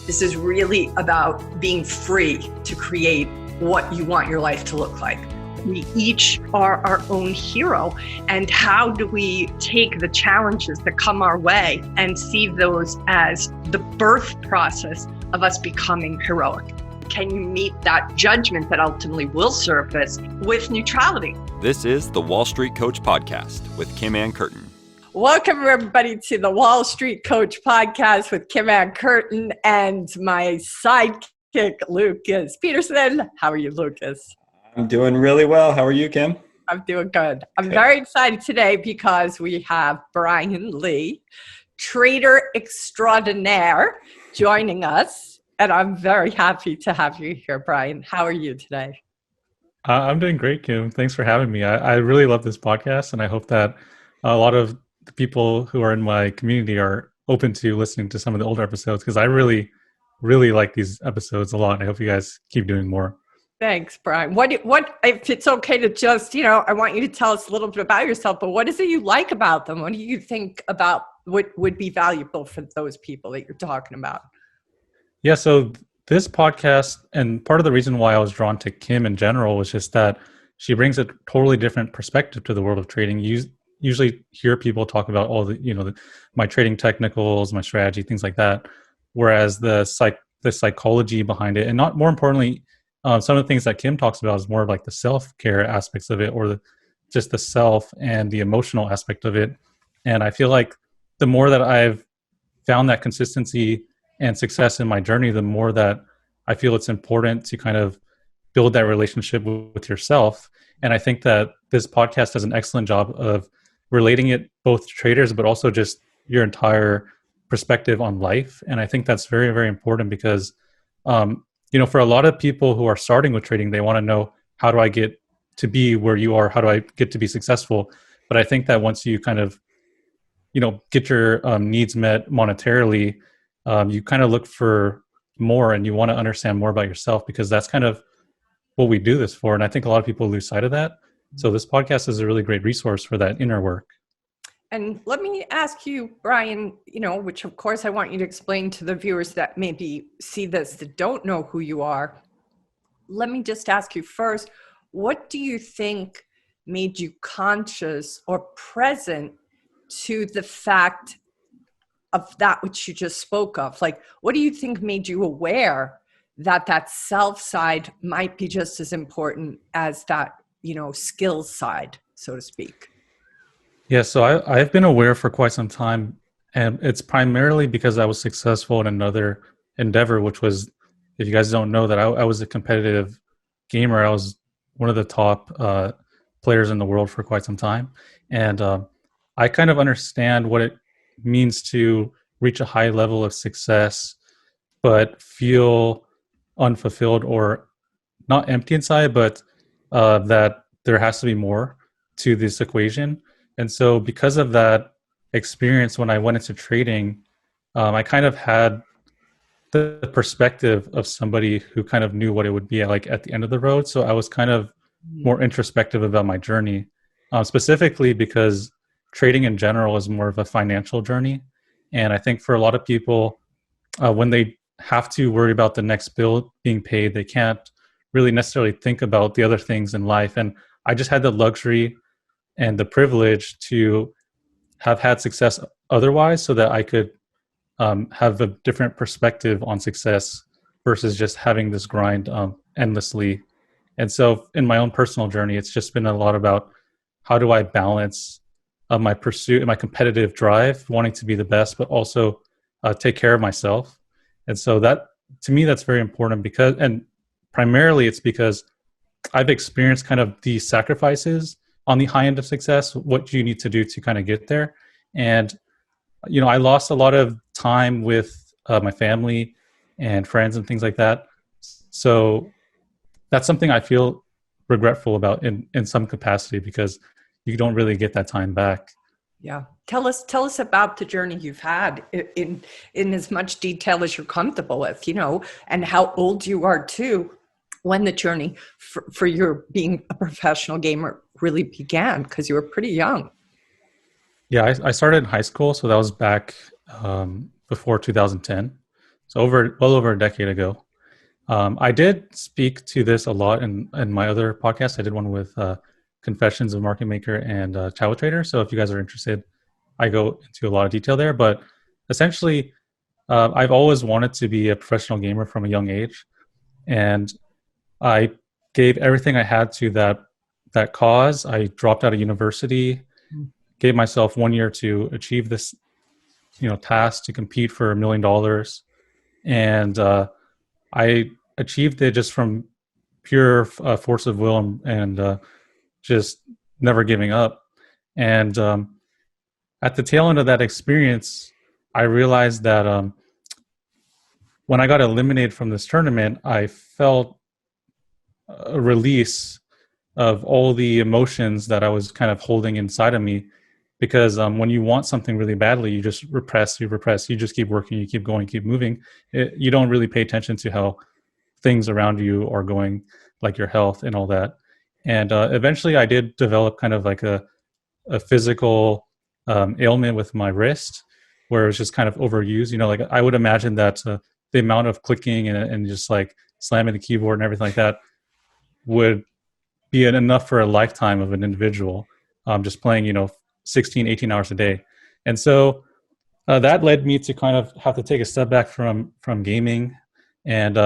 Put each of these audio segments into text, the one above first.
This is really about being free to create what you want your life to look like. We each are our own hero. And how do we take the challenges that come our way and see those as the birth process of us becoming heroic? Can you meet that judgment that ultimately will surface with neutrality? This is the Wall Street Coach Podcast with Kim and Curtin. Welcome, everybody, to the Wall Street Coach Podcast with Kim and Curtin and my sidekick, Lucas Peterson. How are you, Lucas? I'm doing really well. How are you, Kim? I'm doing good. I'm very excited today because we have Brian Lee, trader extraordinaire, joining us. And I'm very happy to have you here, Brian. How are you today? I'm doing great, Kim. Thanks for having me. I really love this podcast, and I hope that a lot of the people who are in my community are open to listening to some of the older episodes, because I really, really like these episodes a lot. And I hope you guys keep doing more. Thanks, Brian. What if it's okay to just, I want you to tell us a little bit about yourself, but what is it you like about them? What do you think about what would be valuable for those people that you're talking about? Yeah, so this podcast, and part of the reason why I was drawn to Kim in general was just that she brings a totally different perspective to the world of trading. You usually hear people talk about all the, my trading technicals, my strategy, things like that, whereas the psychology behind it, and not more importantly, some of the things that Kim talks about is more of like the self-care aspects of it, or just the self and the emotional aspect of it. And I feel like the more that I've found that consistency and success in my journey, the more that I feel it's important to kind of build that relationship with yourself. And I think that this podcast does an excellent job of relating it both to traders, but also just your entire perspective on life. And I think that's very, very important because, for a lot of people who are starting with trading, they want to know, how do I get to be where you are? How do I get to be successful? But I think that once you kind of, get your needs met monetarily, you kind of look for more, and you want to understand more about yourself, because that's kind of what we do this for. And I think a lot of people lose sight of that. So this podcast is a really great resource for that inner work. And let me ask you, Brian, which of course I want you to explain to the viewers that maybe see this, that don't know who you are. Let me just ask you first, what do you think made you conscious or present to the fact of that which you just spoke of? Like, what do you think made you aware that self side might be just as important as that, skills side, so to speak? Yeah, so I've been aware for quite some time, and it's primarily because I was successful in another endeavor, which was, if you guys don't know, that I was a competitive gamer. I was one of the top players in the world for quite some time. And I kind of understand what it means to reach a high level of success, but feel unfulfilled or not empty inside, but that there has to be more to this equation. And so because of that experience, when I went into trading, I kind of had the perspective of somebody who kind of knew what it would be like at the end of the road. So I was kind of more introspective about my journey, specifically because trading in general is more of a financial journey. And I think for a lot of people, when they have to worry about the next bill being paid, they can't really necessarily think about the other things in life. And I just had the luxury and the privilege to have had success otherwise, so that I could have a different perspective on success versus just having this grind endlessly. And so in my own personal journey, it's just been a lot about, how do I balance my pursuit and my competitive drive, wanting to be the best, but also take care of myself. And so that, to me, that's very important, because, and primarily it's because I've experienced kind of the sacrifices on the high end of success, what you need to do to kind of get there. And, I lost a lot of time with my family and friends and things like that. So that's something I feel regretful about in some capacity, because you don't really get that time back. Yeah. Tell us about the journey you've had in as much detail as you're comfortable with, and how old you are too, when the journey for your being a professional gamer really began, because you were pretty young. Yeah, I started in high school, so that was back before 2010. So well over a decade ago. I did speak to this a lot in my other podcast. I did one with Confessions of a Market Maker and Child Trader. So if you guys are interested, I go into a lot of detail there. But essentially, I've always wanted to be a professional gamer from a young age, and I gave everything I had to that cause. I dropped out of university, gave myself 1 year to achieve this, task to compete for $1 million, and I achieved it just from pure force of will and just never giving up. And at the tail end of that experience, I realized that when I got eliminated from this tournament, I felt a release of all the emotions that I was kind of holding inside of me. Because when you want something really badly, you just repress, you just keep working, you keep going, keep moving. You don't really pay attention to how things around you are going, like your health and all that. And eventually I did develop kind of like a physical ailment with my wrist, where it was just kind of overused. Like I would imagine that the amount of clicking and just like slamming the keyboard and everything like that would be enough for a lifetime of an individual, just playing, 16, 18 hours a day. And so that led me to kind of have to take a step back from gaming, and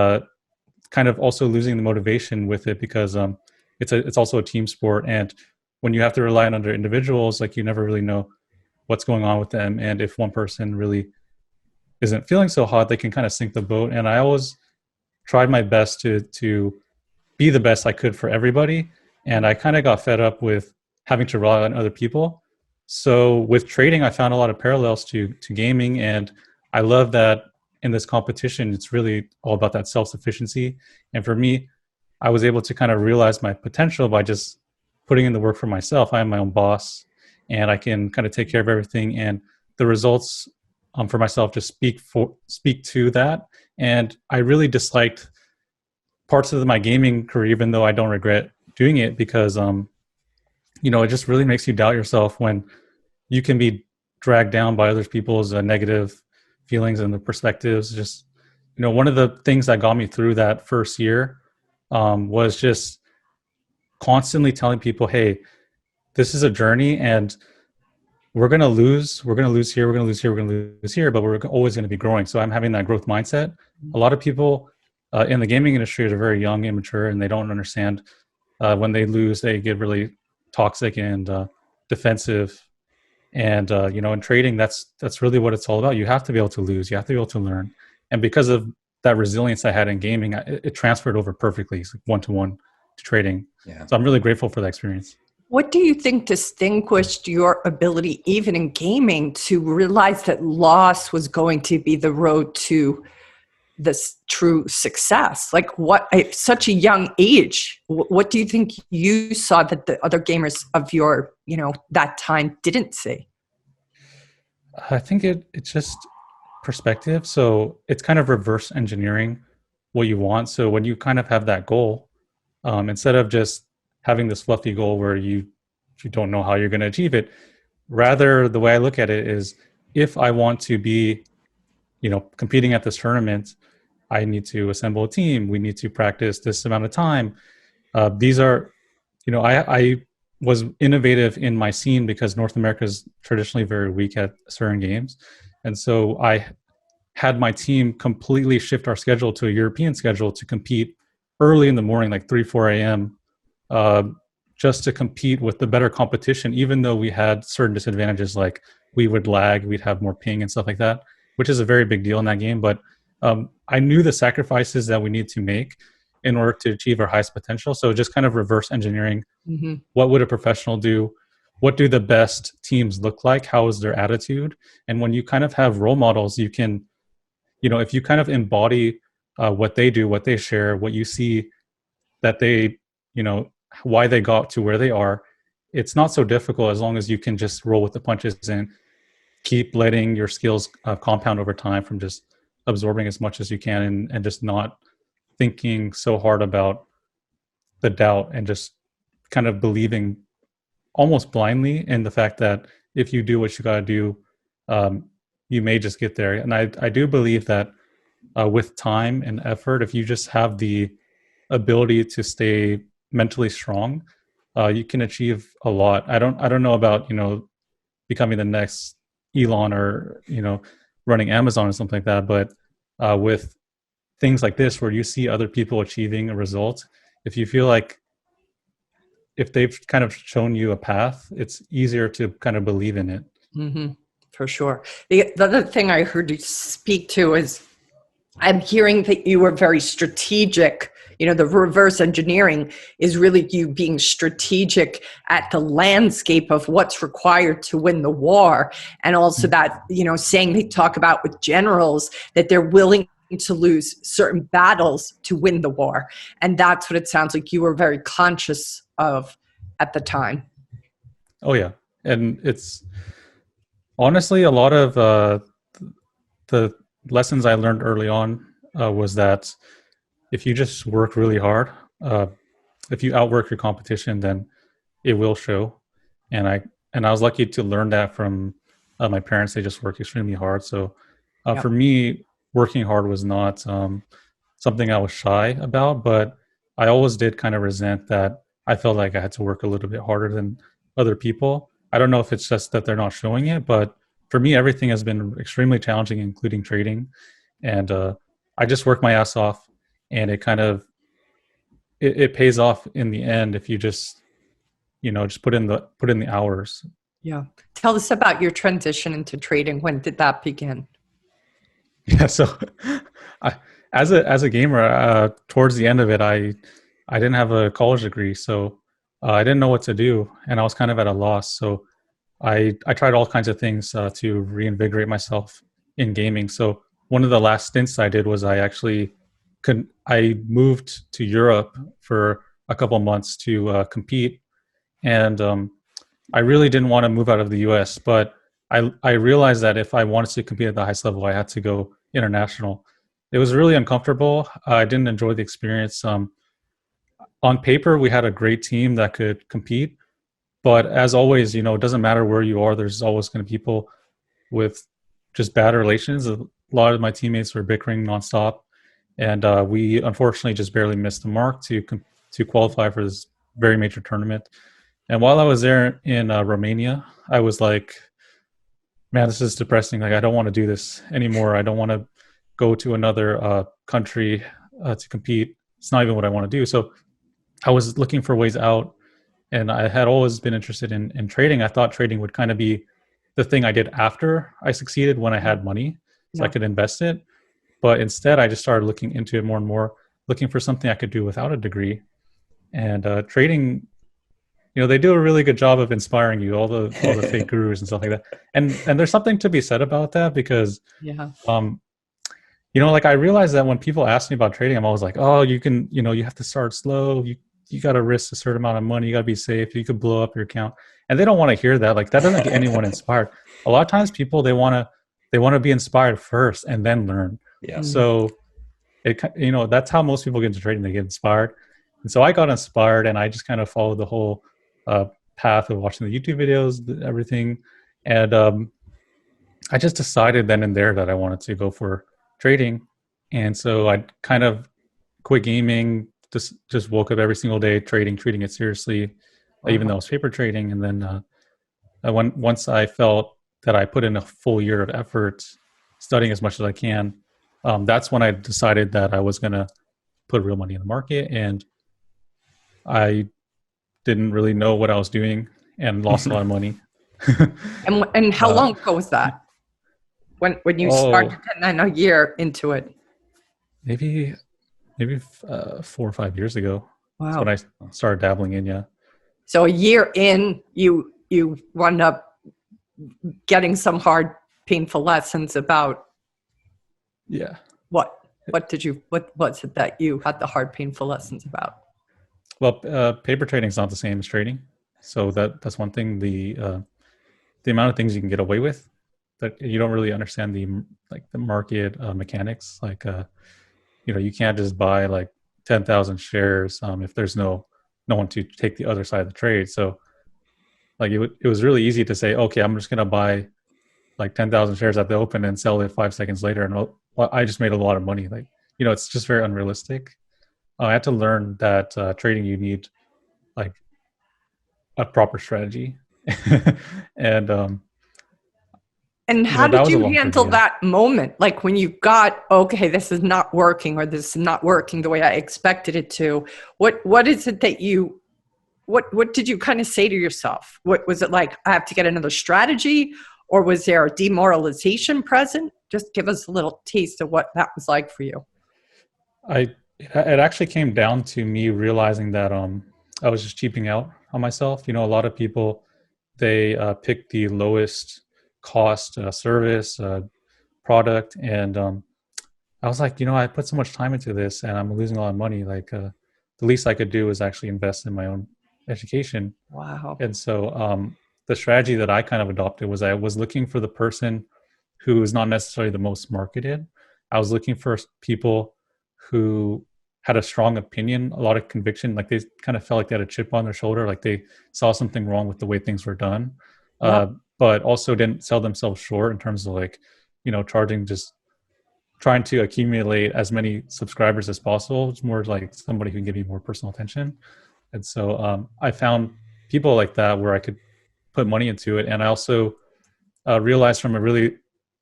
kind of also losing the motivation with it, because it's also a team sport. And when you have to rely on other individuals, like you never really know what's going on with them. And if one person really isn't feeling so hot, they can kind of sink the boat. And I always tried my best to be the best I could for everybody. And I kind of got fed up with having to rely on other people. So with trading, I found a lot of parallels to gaming. And I love that in this competition, it's really all about that self-sufficiency. And for me, I was able to kind of realize my potential by just putting in the work for myself. I am my own boss, and I can kind of take care of everything. And the results for myself just speak to that. And I really disliked parts of my gaming career, even though I don't regret doing it, because it just really makes you doubt yourself when you can be dragged down by other people's negative feelings and the perspectives. Just one of the things that got me through that first year was just constantly telling people, hey, this is a journey, and we're going to lose here, we're going to lose here, we're going to lose here, but we're always going to be growing. So I'm having that growth mindset. A lot of people in the gaming industry are very young, immature, and they don't understand when they lose, they get really toxic and defensive. And in trading, that's really what it's all about. You have to be able to lose. You have to be able to learn. And because of that resilience I had in gaming, it transferred over perfectly. It's like one-to-one to trading. Yeah. So I'm really grateful for that experience. What do you think distinguished your ability, even in gaming, to realize that loss was going to be the road to this true success? Like, what, at such a young age, what do you think you saw that the other gamers of your, that time didn't see? I think it's just perspective. So it's kind of reverse engineering what you want. So when you kind of have that goal, instead of just having this fluffy goal where you don't know how you're going to achieve it, rather the way I look at it is, if I want to be, competing at this tournament, I need to assemble a team. We need to practice this amount of time. These are, I was innovative in my scene because North America is traditionally very weak at certain games. And so I had my team completely shift our schedule to a European schedule to compete early in the morning, like 3, 4 a.m., just to compete with the better competition, even though we had certain disadvantages, like we would lag, we'd have more ping and stuff like that, which is a very big deal in that game. But I knew the sacrifices that we need to make in order to achieve our highest potential. So just kind of reverse engineering, what would a professional do? What do the best teams look like? How is their attitude? And when you kind of have role models, you can, if you kind of embody what they do, what they share, what you see that they, why they got to where they are, it's not so difficult as long as you can just roll with the punches and keep letting your skills compound over time from just absorbing as much as you can and just not thinking so hard about the doubt and just kind of believing almost blindly in the fact that if you do what you got to do, you may just get there. And I do believe that with time and effort, if you just have the ability to stay mentally strong, you can achieve a lot. I don't know about, becoming the next Elon, or running Amazon or something like that, but with things like this where you see other people achieving a result, if you feel like if they've kind of shown you a path, it's easier to kind of believe in it. Mm-hmm. For sure. The other thing I heard you speak to is, I'm hearing that you were very strategic. The reverse engineering is really you being strategic at the landscape of what's required to win the war. And also that, saying they talk about with generals that they're willing to lose certain battles to win the war. And that's what it sounds like you were very conscious of at the time. Oh yeah. And it's honestly a lot of the lessons I learned early on was that if you just work really hard, if you outwork your competition, then it will show. And I was lucky to learn that from my parents. They just work extremely hard. So Yep. for me, working hard was not something I was shy about, but I always did kind of resent that I felt like I had to work a little bit harder than other people. I don't know if it's just that they're not showing it, but for me, everything has been extremely challenging, including trading. And I just work my ass off, and it kind of it pays off in the end if you just just put in the hours. Yeah. Tell us about your transition into trading. When did that begin? Yeah, so as a gamer, towards the end of it, I didn't have a college degree, so I didn't know what to do, and I was kind of at a loss. So I tried all kinds of things to reinvigorate myself in gaming. So one of the last stints I did was I moved to Europe for a couple months to compete, and I really didn't want to move out of the U.S., but I realized that if I wanted to compete at the highest level, I had to go international. It was really uncomfortable. I didn't enjoy the experience. On paper, we had a great team that could compete, but as always, it doesn't matter where you are. There's always going to be people with just bad relations. A lot of my teammates were bickering nonstop, and we unfortunately just barely missed the mark to qualify for this very major tournament. And while I was there in Romania, I was like, man, this is depressing. Like, I don't want to do this anymore. I don't want to go to another country to compete. It's not even what I want to do. So I was looking for ways out, and I had always been interested in trading. I thought trading would kind of be the thing I did after I succeeded, when I had money, so I could invest it. But instead, I just started looking into it more and more, looking for something I could do without a degree. And trading, they do a really good job of inspiring you, all the fake gurus and stuff like that. And there's something to be said about that, because like, I realized that when people ask me about trading, I'm always like, oh, you can, you have to start slow. You got to risk a certain amount of money. You got to be safe. You could blow up your account. And they don't want to hear that. Like, that doesn't get anyone inspired. A lot of times people, they want to be inspired first and then learn. Yeah. So that's how most people get into trading. They get inspired. And so I got inspired, and I just kind of followed the whole path of watching the YouTube videos, everything. And I just decided then and there that I wanted to go for trading. And so I kind of quit gaming, just woke up every single day treating it seriously, even though it was paper trading. And then once I felt that I put in a full year of effort studying as much as I can, that's when I decided that I was going to put real money in the market. And I didn't really know what I was doing and lost a lot of money. And how long ago was that? When you started, and then a year into it? Maybe 4 or 5 years ago. Wow. That's when I started dabbling in. Yeah. So a year in, you wound up getting some hard, painful lessons about. Yeah. What was it that you had the hard, painful lessons about? Well, paper trading is not the same as trading, so that's one thing. The amount of things you can get away with, that you don't really understand the market mechanics. Like, you can't just buy like 10,000 shares if there's no one to take the other side of the trade. So, like, it was really easy to say, okay, I'm just gonna buy like 10,000 shares at the open and sell it 5 seconds later, and well, I just made a lot of money. Like, it's just very unrealistic. I had to learn that trading, you need like a proper strategy. And And how that did was a you long handle ordeal. that moment? Like when you got, okay, this is not working, or this is not working the way I expected it to. What is it that what did you kind of say to yourself? What was it like? I have to get another strategy, or was there a demoralization present? Just give us a little taste of what that was like for you. It actually came down to me realizing that I was just cheaping out on myself. A lot of people, they pick the lowest cost service product, and I was like, I put so much time into this and I'm losing a lot of money. Like the least I could do is actually invest in my own education. Wow. And so the strategy that I kind of adopted was I was looking for the person who is not necessarily the most marketed. I was looking for people who had a strong opinion, a lot of conviction, like they kind of felt like they had a chip on their shoulder, like they saw something wrong with the way things were done, Yep. but also didn't sell themselves short in terms of like, charging, just trying to accumulate as many subscribers as possible. It's more like somebody who can give you more personal attention. And so I found people like that where I could put money into it. And I also realized from a really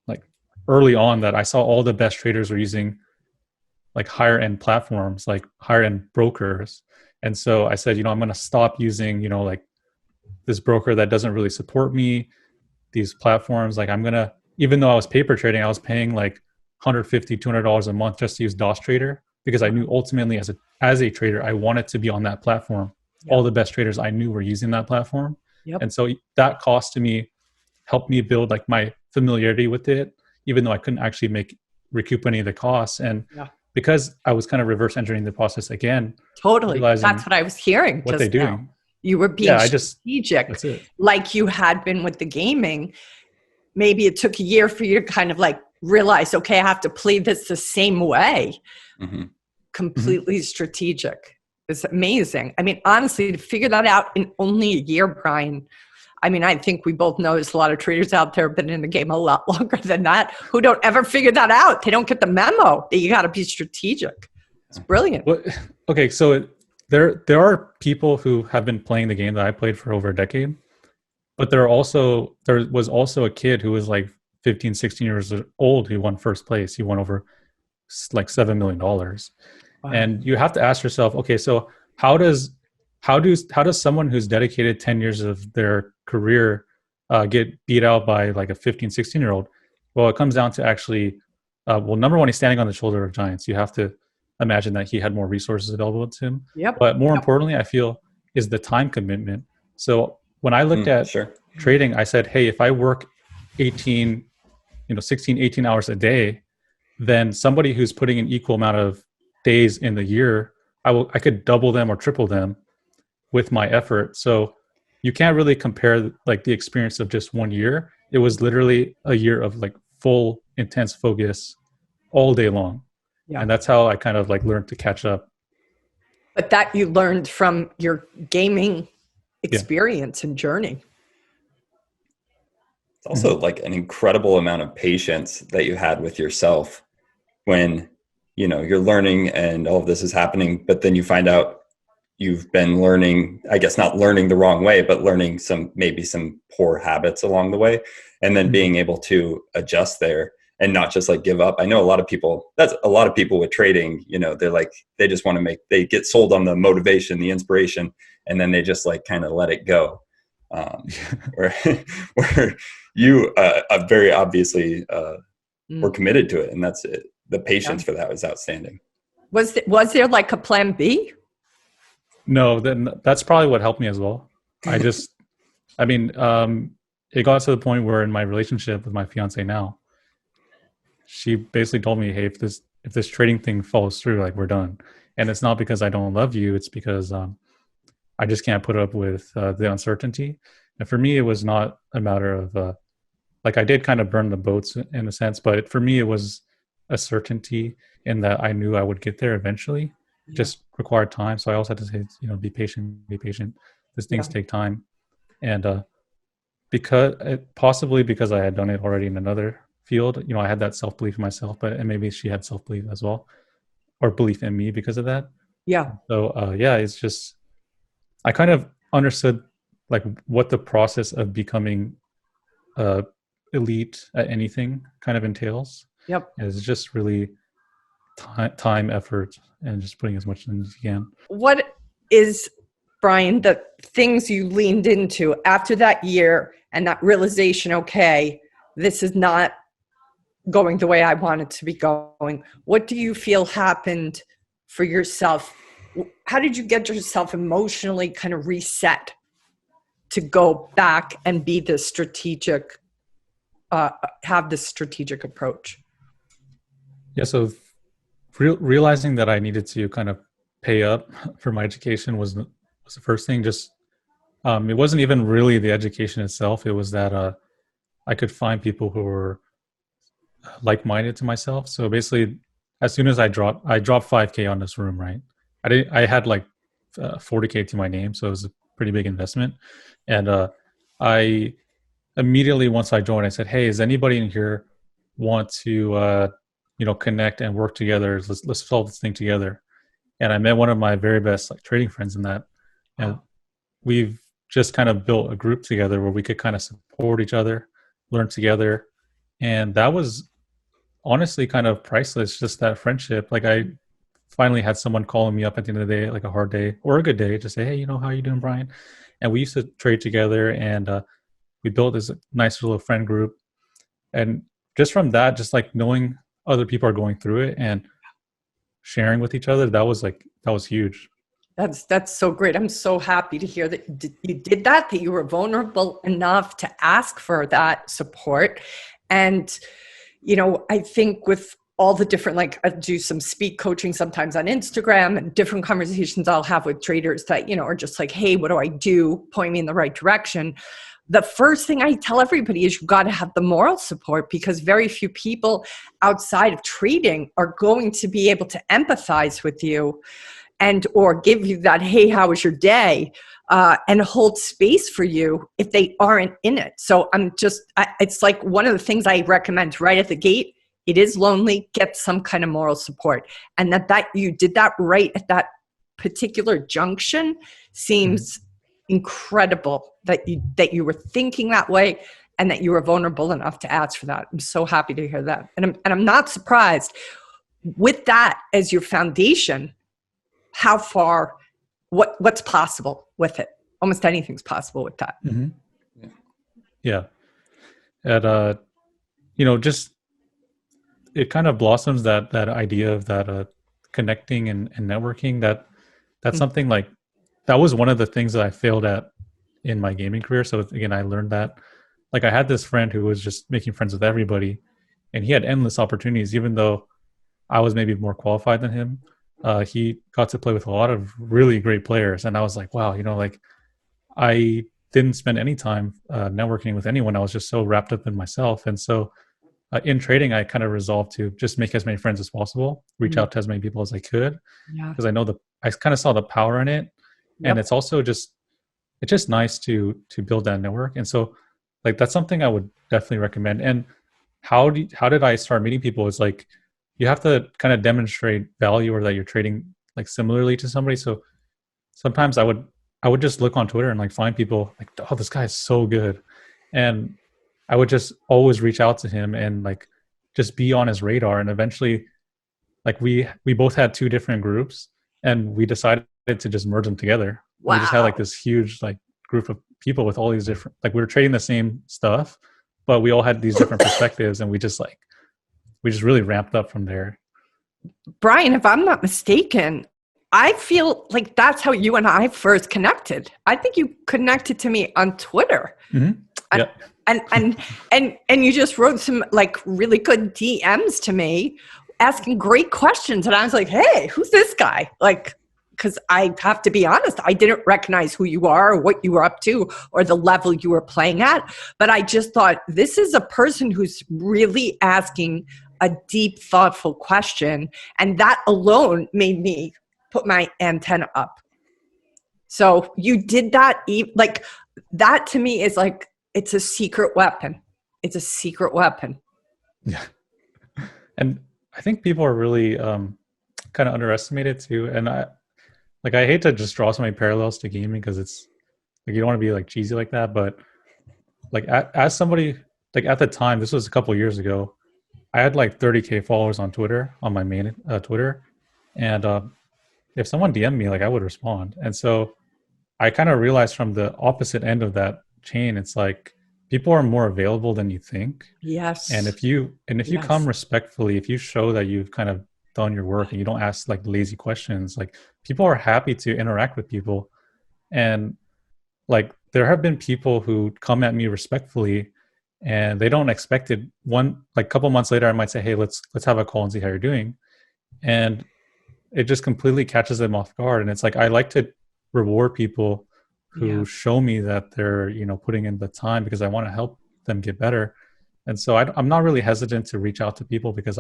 like early on that I saw all the best traders were using like higher end platforms, like higher end brokers. And so I said, I'm going to stop using, like this broker that doesn't really support me, these platforms. Like I'm going to, even though I was paper trading, I was paying like $150, $200 a month just to use DOS Trader, because I knew ultimately as a trader, I wanted to be on that platform. Yep. All the best traders I knew were using that platform. Yep. And so that cost to me helped me build like my familiarity with it, even though I couldn't actually recoup any of the costs. And because I was kind of reverse engineering the process again, Totally. That's what I was hearing. What just they're doing. Now. You were being strategic, that's it. Like you had been with the gaming. Maybe it took a year for you to kind of like realize, okay, I have to play this the same way. Mm-hmm. Completely strategic. It's amazing. I mean, honestly, to figure that out in only a year, Brian, I mean, I think we both know there's a lot of traders out there who've been in the game a lot longer than that who don't ever figure that out. They don't get the memo that you got to be strategic. It's brilliant. Well, okay, so there are people who have been playing the game that I played for over a decade, but there was also a kid who was like 15, 16 years old who won first place. He won over like $7 million. Wow. And you have to ask yourself, okay, so how does someone who's dedicated 10 years of their career get beat out by like a 15, 16-year-old? Well, it comes down to actually, number one, he's standing on the shoulder of giants. You have to imagine that he had more resources available to him. Yep. But more importantly, I feel, is the time commitment. So when I looked at trading, I said, hey, if I work 16, 18 hours a day, then somebody who's putting an equal amount of days in the year, I could double them or triple them with my effort. So you can't really compare like the experience of just 1 year. It was literally a year of like full intense focus all day long. Yeah. And that's how I kind of like learned to catch up. But that you learned from your gaming experience and journey. It's also like an incredible amount of patience that you had with yourself when, you're learning and all of this is happening, but then you find out you've been learning, I guess not learning the wrong way, but learning maybe some poor habits along the way, and then being able to adjust there and not just like give up. I know that's a lot of people with trading, they're like, they just want to they get sold on the motivation, the inspiration, and then they just like kind of let it go. Where you very obviously were committed to it, and that's it. The patience for that was outstanding. Was there like a plan B? No, then that's probably what helped me as well. It got to the point where in my relationship with my fiance now, she basically told me, hey, if this trading thing falls through, like we're done. And it's not because I don't love you, it's because I just can't put up with the uncertainty. And for me, it was not a matter of like I did kind of burn the boats in a sense, but for me, it was a certainty in that I knew I would get there eventually. It just required time. So I also had to say, be patient. These things take time. And possibly because I had done it already in another field. I had that self-belief in myself, and maybe she had self-belief as well, or belief in me because of that. Yeah. So yeah, it's just, I kind of understood like what the process of becoming elite at anything kind of entails. Yep. And it's just really time, effort, and just putting as much in as you can. What is, Brian, the things you leaned into after that year and that realization, okay, this is not going the way I want it to be going? What do you feel happened for yourself? How did you get yourself emotionally kind of reset to go back and be the strategic, have this strategic approach? Yeah, so realizing that I needed to kind of pay up for my education was the first thing. Just it wasn't even really the education itself. It was that I could find people who were like-minded to myself. So basically, as soon as I dropped 5K on this room, right? I had like 40K to my name, so it was a pretty big investment. And I immediately, once I joined, I said, "Hey, does anybody in here want to connect and work together? Let's solve this thing together." And I met one of my very best like trading friends in that, and we've just kind of built a group together where we could kind of support each other, learn together, and that was honestly kind of priceless. Just that friendship. Like, I finally had someone calling me up at the end of the day, like a hard day or a good day, to say, "Hey, how you doing, Brian?" And we used to trade together, and we built this nice little friend group. And just from that, just like knowing other people are going through it and sharing with each other, that was huge. That's so great. I'm so happy to hear that you did that you were vulnerable enough to ask for that support. And, I think with all the different, like I do some speak coaching sometimes on Instagram, and different conversations I'll have with traders that, are just like, "Hey, what do I do? Point me in the right direction." The first thing I tell everybody is you got to have the moral support, because very few people outside of trading are going to be able to empathize with you and or give you that, "Hey, how was your day?" And hold space for you if they aren't in it. So it's like one of the things I recommend right at the gate. It is lonely. Get some kind of moral support. And that you did that right at that particular junction seems incredible, that you were thinking that way and that you were vulnerable enough to ask for that. I'm so happy to hear that. And I'm not surprised with that as your foundation, how far, what's possible with it. Almost anything's possible with that. Mm-hmm. Yeah. And, just, it kind of blossoms that idea of that connecting and networking, that's something like, that was one of the things that I failed at in my gaming career. So again, I learned that, like, I had this friend who was just making friends with everybody, and he had endless opportunities, even though I was maybe more qualified than him. He got to play with a lot of really great players, and I was like, wow, like, I didn't spend any time networking with anyone. I was just so wrapped up in myself. And so in trading, I kind of resolved to just make as many friends as possible, reach out to as many people as I could, because I kind of saw the power in it. And it's also it's just nice to build that network. And so, like, that's something I would definitely recommend. And how did I start meeting people? It's like, you have to kind of demonstrate value, or that you're trading like similarly to somebody. So sometimes I would just look on Twitter and like find people like, "Oh, this guy is so good," and I would just always reach out to him and like just be on his radar. And eventually, like, we both had two different groups, and we decided to just merge them together. Wow. We just had like this huge like group of people with all these different, like, we were trading the same stuff, but we all had these different perspectives, and we just really ramped up from there. Brian, if I'm not mistaken, I feel like that's how you and I first connected. I think you connected to me on Twitter. Mm-hmm. Yeah. And you just wrote some like really good DMs to me asking great questions. And I was like, "Hey, who's this guy?" Like, because I have to be honest, I didn't recognize who you are or what you were up to or the level you were playing at. But I just thought, this is a person who's really asking a deep, thoughtful question. And that alone made me put my antenna up. So you did that, like, that to me is like, it's a secret weapon. It's a secret weapon. Yeah. And I think people are really kind of underestimated too. And I hate to just draw so many parallels to gaming because it's like you don't want to be like cheesy like that, but like as somebody like at the time, this was a couple years ago, I had like 30K followers on Twitter on my main Twitter, and if someone DM'd me, like I would respond. And so I kind of realized from the opposite end of that chain, it's like people are more available than you think. And Yes. if you come Yes. respectfully, if you show that you've kind of done your work and you don't ask like lazy questions, like people are happy to interact with people. And like there have been people who come at me respectfully and they don't expect it. One like couple months later I might say, hey, let's have a call and see how you're doing. And it just completely catches them off guard. And it's like I like to reward people Yeah. who show me that they're putting in the time because I want to help them get better. And so I'm not really hesitant to reach out to people because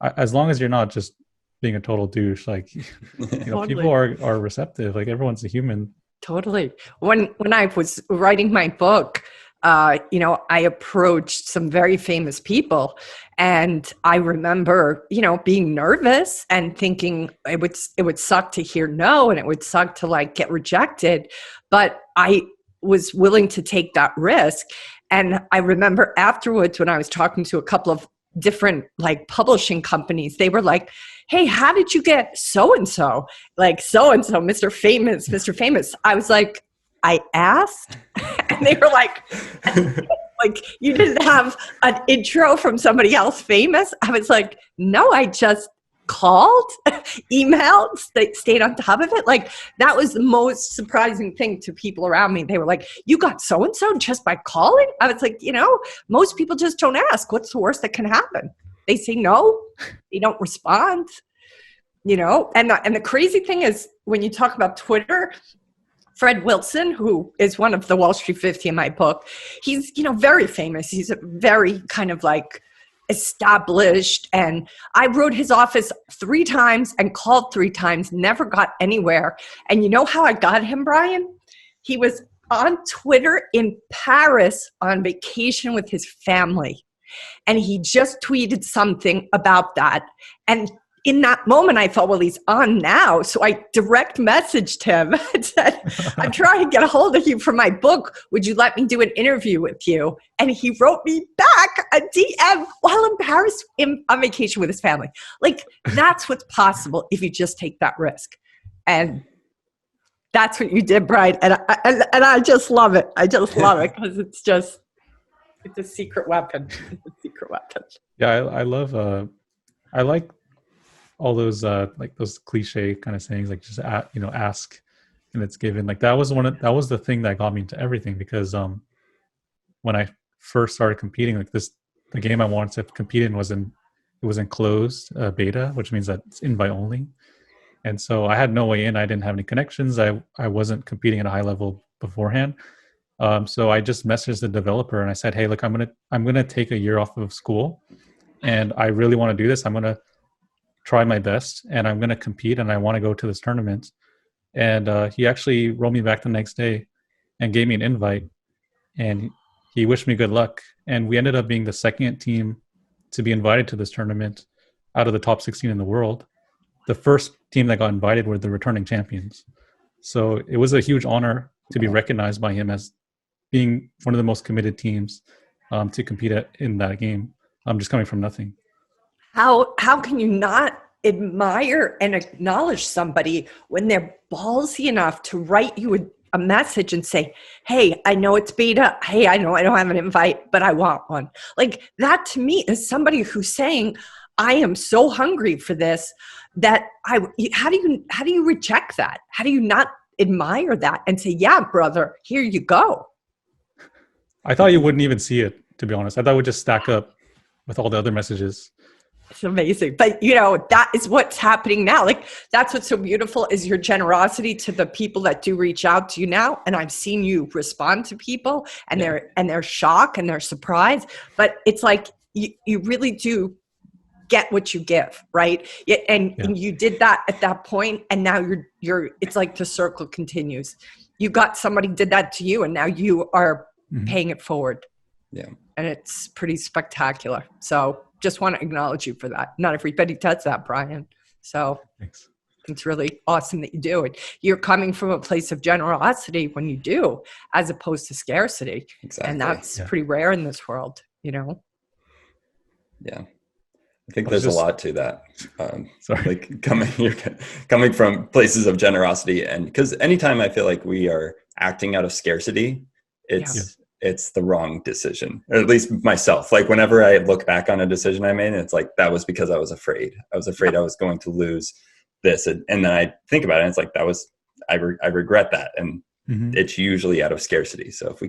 as long as you're not just being a total douche, like people Totally. are receptive. Like everyone's a human. Totally. When I was writing my book, I approached some very famous people, and I remember, being nervous and thinking it would suck to hear no, and it would suck to like get rejected, but I was willing to take that risk. And I remember afterwards when I was talking to a couple of different like publishing companies, they were like, hey, how did you get so and so? Like so and so, Mr. Famous, Mr. Famous. I was like, I asked, and they were like, you didn't have an intro from somebody else famous? I was like, no, I just called, emailed, stayed on top of it. Like that was the most surprising thing to people around me. They were like, you got so and so just by calling? I was like, most people just don't ask. What's the worst that can happen? They say no. They don't respond. And the crazy thing is when you talk about Twitter, Fred Wilson, who is one of the Wall Street 50 in my book, he's, very famous. He's a very kind of like established. And I wrote his office 3 times and called 3 times, never got anywhere. And you know how I got him, Brian? He was on Twitter in Paris on vacation with his family. And he just tweeted something about that. And in that moment, I thought, well, he's on now. So I direct messaged him and said, I'm trying to get a hold of you for my book. Would you let me do an interview with you? And he wrote me back a DM while in Paris on vacation with his family. Like, that's what's possible if you just take that risk. And that's what you did, Brian. And I just love it. I just love it because it's a secret weapon. It's a secret weapon. Yeah, I love I like all those like those cliche kind of sayings, like just ask and it's given. Like that was the thing that got me into everything because when I first started competing, like the game I wanted to compete in was in closed beta, which means that it's invite only. And so I had no way in. I didn't have any connections. I wasn't competing at a high level beforehand. So I just messaged the developer and I said, hey, look, I'm gonna take a year off of school and I really want to do this. I'm gonna try my best and I'm going to compete and I want to go to this tournament. And he actually wrote me back the next day and gave me an invite and he wished me good luck. And we ended up being the second team to be invited to this tournament out of the top 16 in the world. The first team that got invited were the returning champions. So it was a huge honor to be recognized by him as being one of the most committed teams to compete in that game. I'm just coming from nothing. How can you not admire and acknowledge somebody when they're ballsy enough to write you a message and say, hey, I know it's beta. Hey, I know I don't have an invite, but I want one. Like that to me is somebody who's saying, I am so hungry for this that how do you reject that? How do you not admire that and say, yeah, brother, here you go? I thought you wouldn't even see it, to be honest. I thought it would just stack up with all the other messages. It's amazing. But, that is what's happening now. Like, that's what's so beautiful is your generosity to the people that do reach out to you now. And I've seen you respond to people and their shock and their surprise. But it's like you really do get what you give, right? And you did that at that point, and now it's like the circle continues. You got somebody did that to you, and now you are paying it forward. Yeah. And it's pretty spectacular. So just want to acknowledge you for that. Not everybody does that, Brian. So Thanks. it's really awesome that you do it. You're coming from a place of generosity when you do, as opposed to scarcity. Exactly. And that's pretty rare in this world, you know? Yeah. I think there's a lot to that. Sorry. Like you're coming from places of generosity, and because anytime I feel like we are acting out of scarcity, it's the wrong decision, or at least myself. Like whenever I look back on a decision I made, it's like, that was because I was afraid. I was afraid I was going to lose this. And then I think about it, and it's like, I regret that. And it's usually out of scarcity. So if we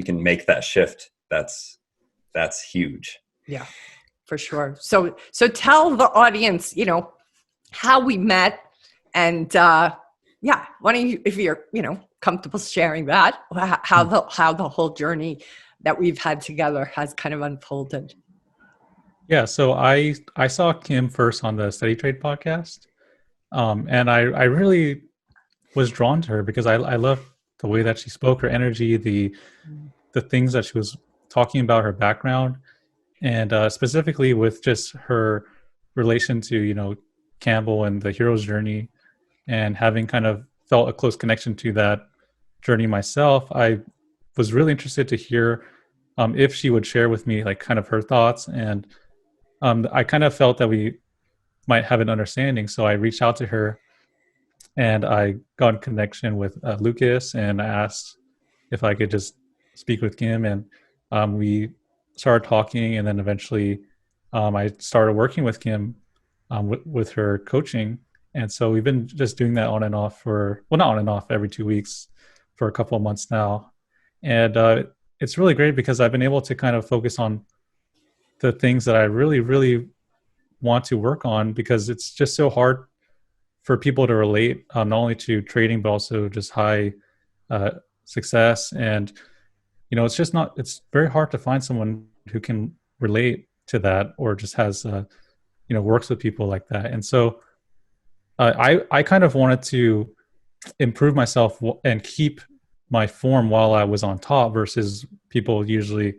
can make that shift, that's huge. Yeah, for sure. So tell the audience, how we met, and why don't you, if you're, comfortable sharing that, how the whole journey that we've had together has kind of unfolded. Yeah, so I saw Kim first on the Steady Trade podcast, and I really was drawn to her because I love the way that she spoke, her energy, the things that she was talking about, her background, and specifically with just her relation to Campbell and the hero's journey, and having kind of felt a close connection to that journey myself. I was really interested to hear if she would share with me like kind of her thoughts, and I kind of felt that we might have an understanding. So I reached out to her, and I got in connection with Lucas, and I asked if I could just speak with Kim, and we started talking, and then eventually I started working with Kim with her coaching. And so we've been just doing that on and off not on and off, every 2 weeks for a couple of months now. And it's really great because I've been able to kind of focus on the things that I really, really want to work on, because it's just so hard for people to relate, not only to trading, but also just high success. And, it's very hard to find someone who can relate to that, or just has, works with people like that. And so I kind of wanted to improve myself and keep my form while I was on top, versus people usually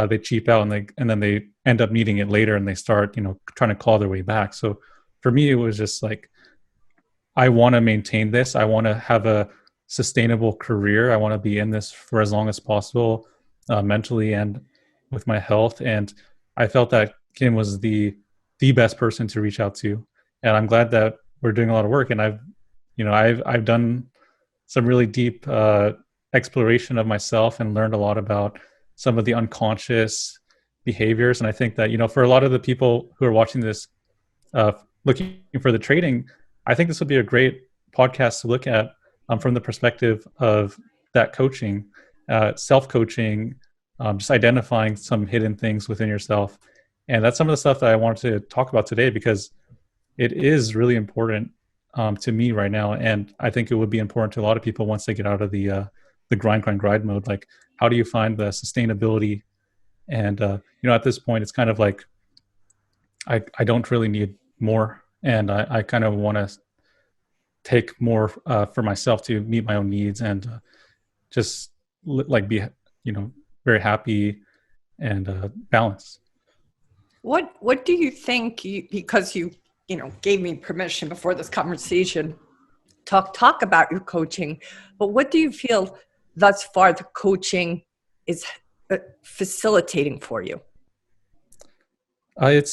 they cheap out and then they end up needing it later, and they start trying to claw their way back. So for me, it was just like, I want to maintain this. I want to have a sustainable career. I want to be in this for as long as possible, mentally and with my health. And I felt that Kim was the best person to reach out to, and I'm glad that we're doing a lot of work. And I've done some really deep exploration of myself and learned a lot about some of the unconscious behaviors. And I think that for a lot of the people who are watching this, looking for the trading, I think this would be a great podcast to look at from the perspective of that coaching, self-coaching, just identifying some hidden things within yourself. And that's some of the stuff that I wanted to talk about today, because it is really important to me right now. And I think it would be important to a lot of people once they get out of the grind mode. Like, how do you find the sustainability? And, at this point, it's kind of like, I don't really need more. And I kind of want to take more for myself to meet my own needs, and just be, very happy and balanced. What do you think, because you gave me permission before this conversation, talk about your coaching, but what do you feel thus far the coaching is facilitating for you? I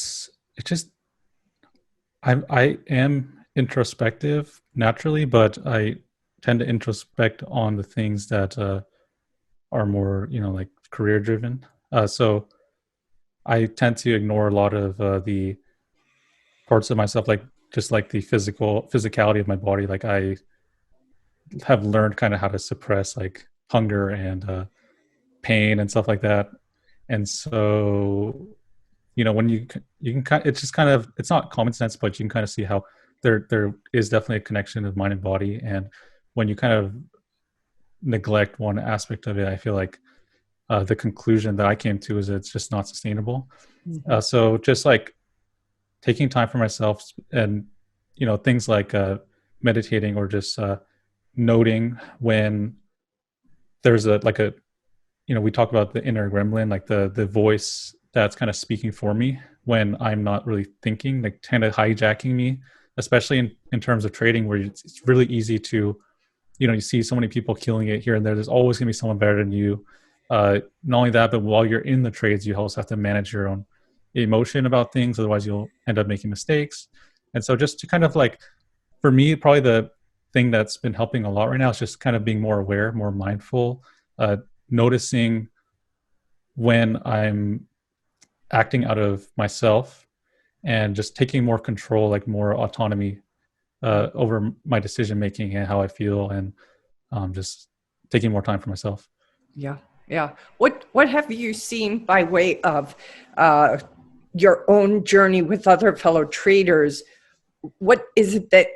am introspective naturally, but I tend to introspect on the things that are more, like career driven. So I tend to ignore a lot of the parts of myself, like just like the physicality of my body. Like, I have learned kind of how to suppress like hunger and pain and stuff like that. And so, when you can kind of, it's just kind of, it's not common sense, but you can kind of see how there is definitely a connection of mind and body. And when you kind of neglect one aspect of it, I feel like the conclusion that I came to is it's just not sustainable. Mm-hmm. So just like taking time for myself, and things like meditating, or just noting when there's a we talk about the inner gremlin, like the voice that's kind of speaking for me when I'm not really thinking, like kind of hijacking me, especially in terms of trading, where it's really easy to, you see so many people killing it here and there. There's always going to be someone better than you. Not only that, but while you're in the trades, you also have to manage your own emotion about things. Otherwise, you'll end up making mistakes. And so just to kind of like, for me, probably the thing that's been helping a lot right now is just kind of being more aware, more mindful, noticing when I'm acting out of myself and just taking more control, like more autonomy over my decision making and how I feel, and just taking more time for myself. Yeah. Yeah. What have you seen by way of your own journey with other fellow traders? What is it that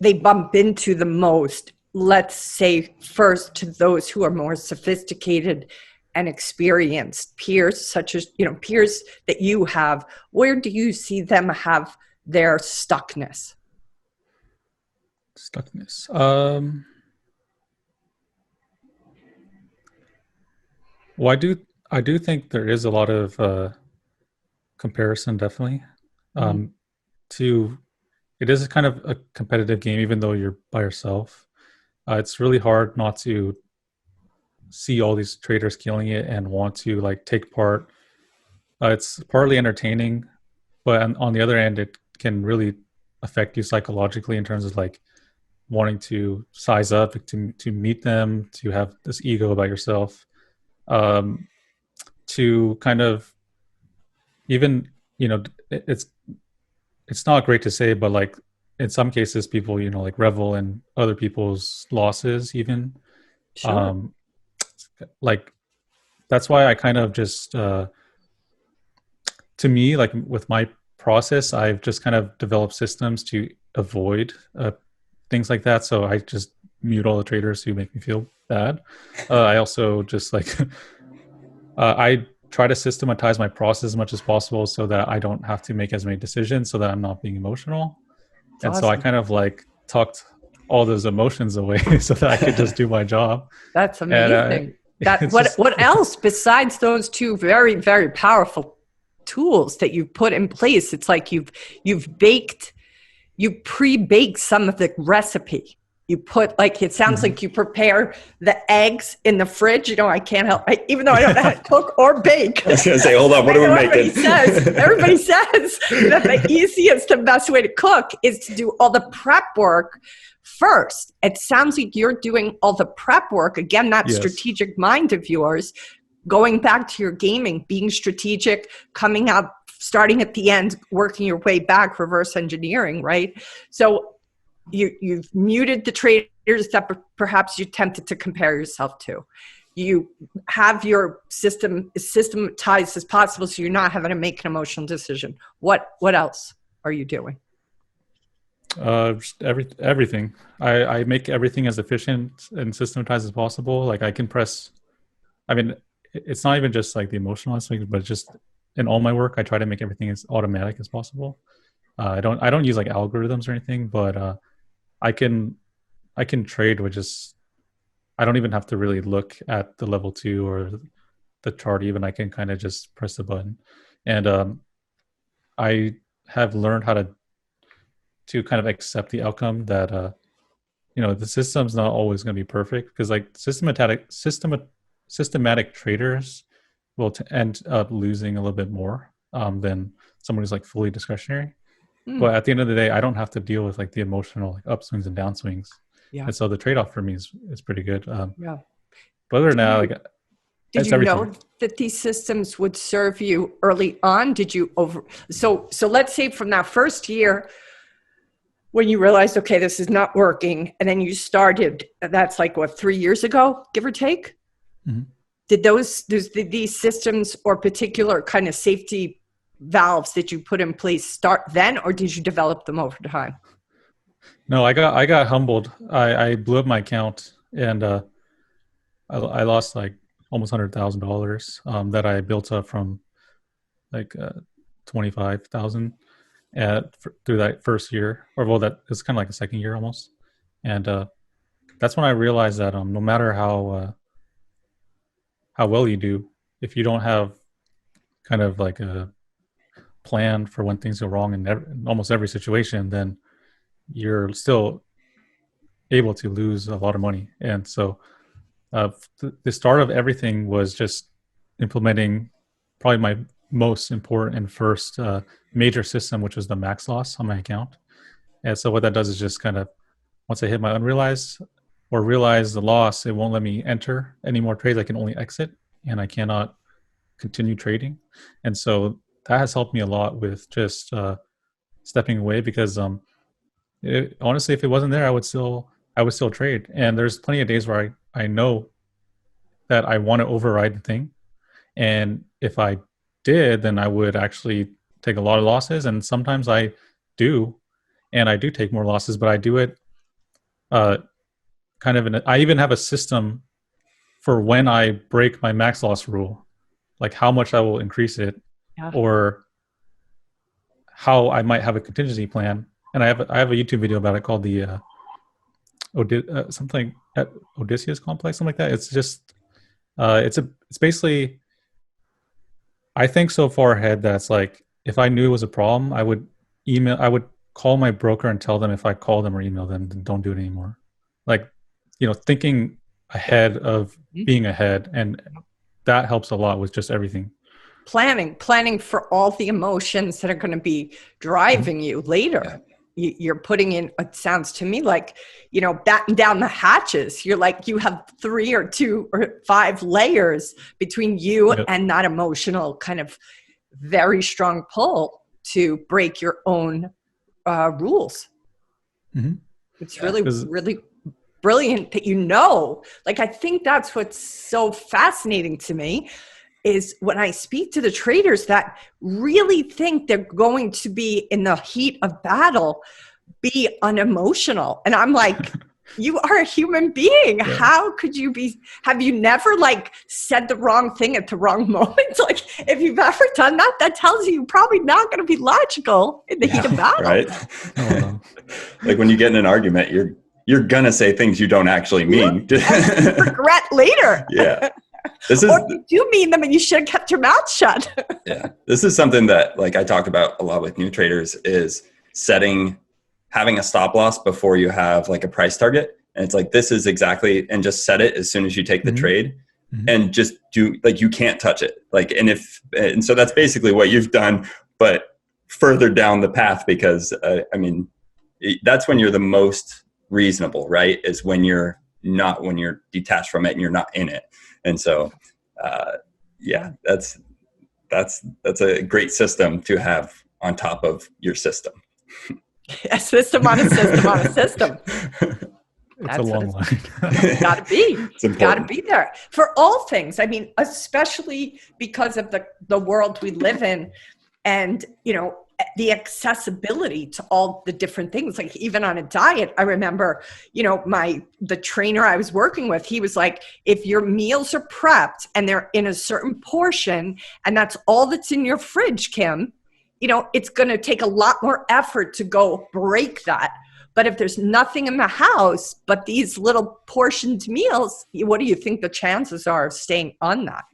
they bump into the most? Let's say first to those who are more sophisticated and experienced peers, such as, peers that you have. Where do you see them have their stuckness? Well, I do think there is a lot of comparison, definitely. To It is kind of a competitive game, even though you're by yourself. It's really hard not to see all these traders killing it and want to like take part. It's partly entertaining, but on the other end, it can really affect you psychologically in terms of like wanting to size up to meet them, to have this ego about yourself, to kind of even it's not great to say, but like in some cases people like revel in other people's losses even. Sure. Like that's why I kind of just to me, like with my process, I've just kind of developed systems to avoid things like that. So I just mute all the traders who make me feel bad. I also just like I try to systematize my process as much as possible so that I don't have to make as many decisions, so that I'm not being emotional. That's and awesome. So I kind of like tucked all those emotions away so that I could just do my job. That's amazing. What else besides those two very, very powerful tools that you've put in place? It's like you pre-baked some of the recipe. You put it sounds like you prepare the eggs in the fridge. I can't help, even though I don't know how to cook or bake. I was going to say, hold on, what are we making? Everybody says that the easiest and best way to cook is to do all the prep work first. It sounds like you're doing all the prep work. Again, that strategic mind of yours, going back to your gaming, being strategic, coming out, starting at the end, working your way back, reverse engineering, right? So you've muted the traders that perhaps you tempted to compare yourself to. You have your system as systematized as possible, so you're not having to make an emotional decision. What else are you doing? Just everything. I make everything as efficient and systematized as possible. Like I can press. I mean, it's not even just like the emotional aspect, but just in all my work, I try to make everything as automatic as possible. I don't use like algorithms or anything, but I can trade with just, I don't even have to really look at the level 2 or the chart even. I can kind of just press the button. And I have learned how to kind of accept the outcome that the system's not always going to be perfect, because like systematic traders will end up losing a little bit more than someone who's like fully discretionary. But at the end of the day, I don't have to deal with like the emotional like upswings and downswings. Yeah. And so the trade-off for me is pretty good. Yeah. But other than that, like, did you know that these systems would serve you early on? Did you so let's say from that first year when you realized, okay, this is not working, and then you started, that's like what, 3 years ago, give or take? Mm-hmm. Did these systems or particular kind of safety valves that you put in place start then, or did you develop them over time? No, I got humbled. I blew up my account, and I lost like almost $100,000 that I built up from like 25,000 through that first year, or well, that is kind of like the second year almost. And that's when I realized that no matter how how well you do. If you don't have kind of like a plan for when things go wrong in almost every situation, then you're still able to lose a lot of money. And so the start of everything was just implementing probably my most important and first major system, which was the max loss on my account. And so what that does is just kind of, once I hit my unrealized or realize the loss, it won't let me enter any more trades. I can only exit, and I cannot continue trading. And so that has helped me a lot with just stepping away, because honestly, if it wasn't there, I would still trade. And there's plenty of days where I know that I want to override the thing, and if I did, then I would actually take a lot of losses. And sometimes I do, and I do take more losses, but I do it kind of I even have a system for when I break my max loss rule, like how much I will increase it, or how I might have a contingency plan. And I have a YouTube video about it called the something at Odysseus complex, something like that. It's just it's basically, I think so far ahead that it's like, if I knew it was a problem, I would call my broker and tell them if I call them or email them, then don't do it anymore. Like, thinking ahead of being ahead, and that helps a lot with just everything. Planning for all the emotions that are going to be driving you later. You're putting in, it sounds to me like, batten down the hatches. You're like, you have 3 or 2 or 5 layers between you and that emotional kind of very strong pull to break your own rules. It's really, really brilliant that like, I think that's what's so fascinating to me, is when I speak to the traders that really think they're going to be in the heat of battle, be unemotional. And I'm like, you are a human being. Yeah. How could you be? Have you never like said the wrong thing at the wrong moment? Like, if you've ever done that, that tells you you're probably not going to be logical in the heat of battle. Right. Like when you get in an argument, you're going to say things you don't actually mean. Regret later. Yeah. Or you do mean them and you should have kept your mouth shut. Yeah. This is something that like I talk about a lot with new traders, is having a stop loss before you have like a price target. And it's like, this is exactly, and just set it as soon as you take the trade, and just do, like, you can't touch it. Like, and so that's basically what you've done, but further down the path, because that's when you're the most reasonable, right? Is when you're detached from it and you're not in it. And so, that's a great system to have on top of your system. A system on a system on a system. It's a long line. Got to be. Got to be there for all things. I mean, especially because of the world we live in, and the accessibility to all the different things. Like, even on a diet, I remember, the trainer I was working with, he was like, if your meals are prepped and they're in a certain portion, and that's all that's in your fridge, Kim, it's going to take a lot more effort to go break that. But if there's nothing in the house but these little portioned meals, what do you think the chances are of staying on that?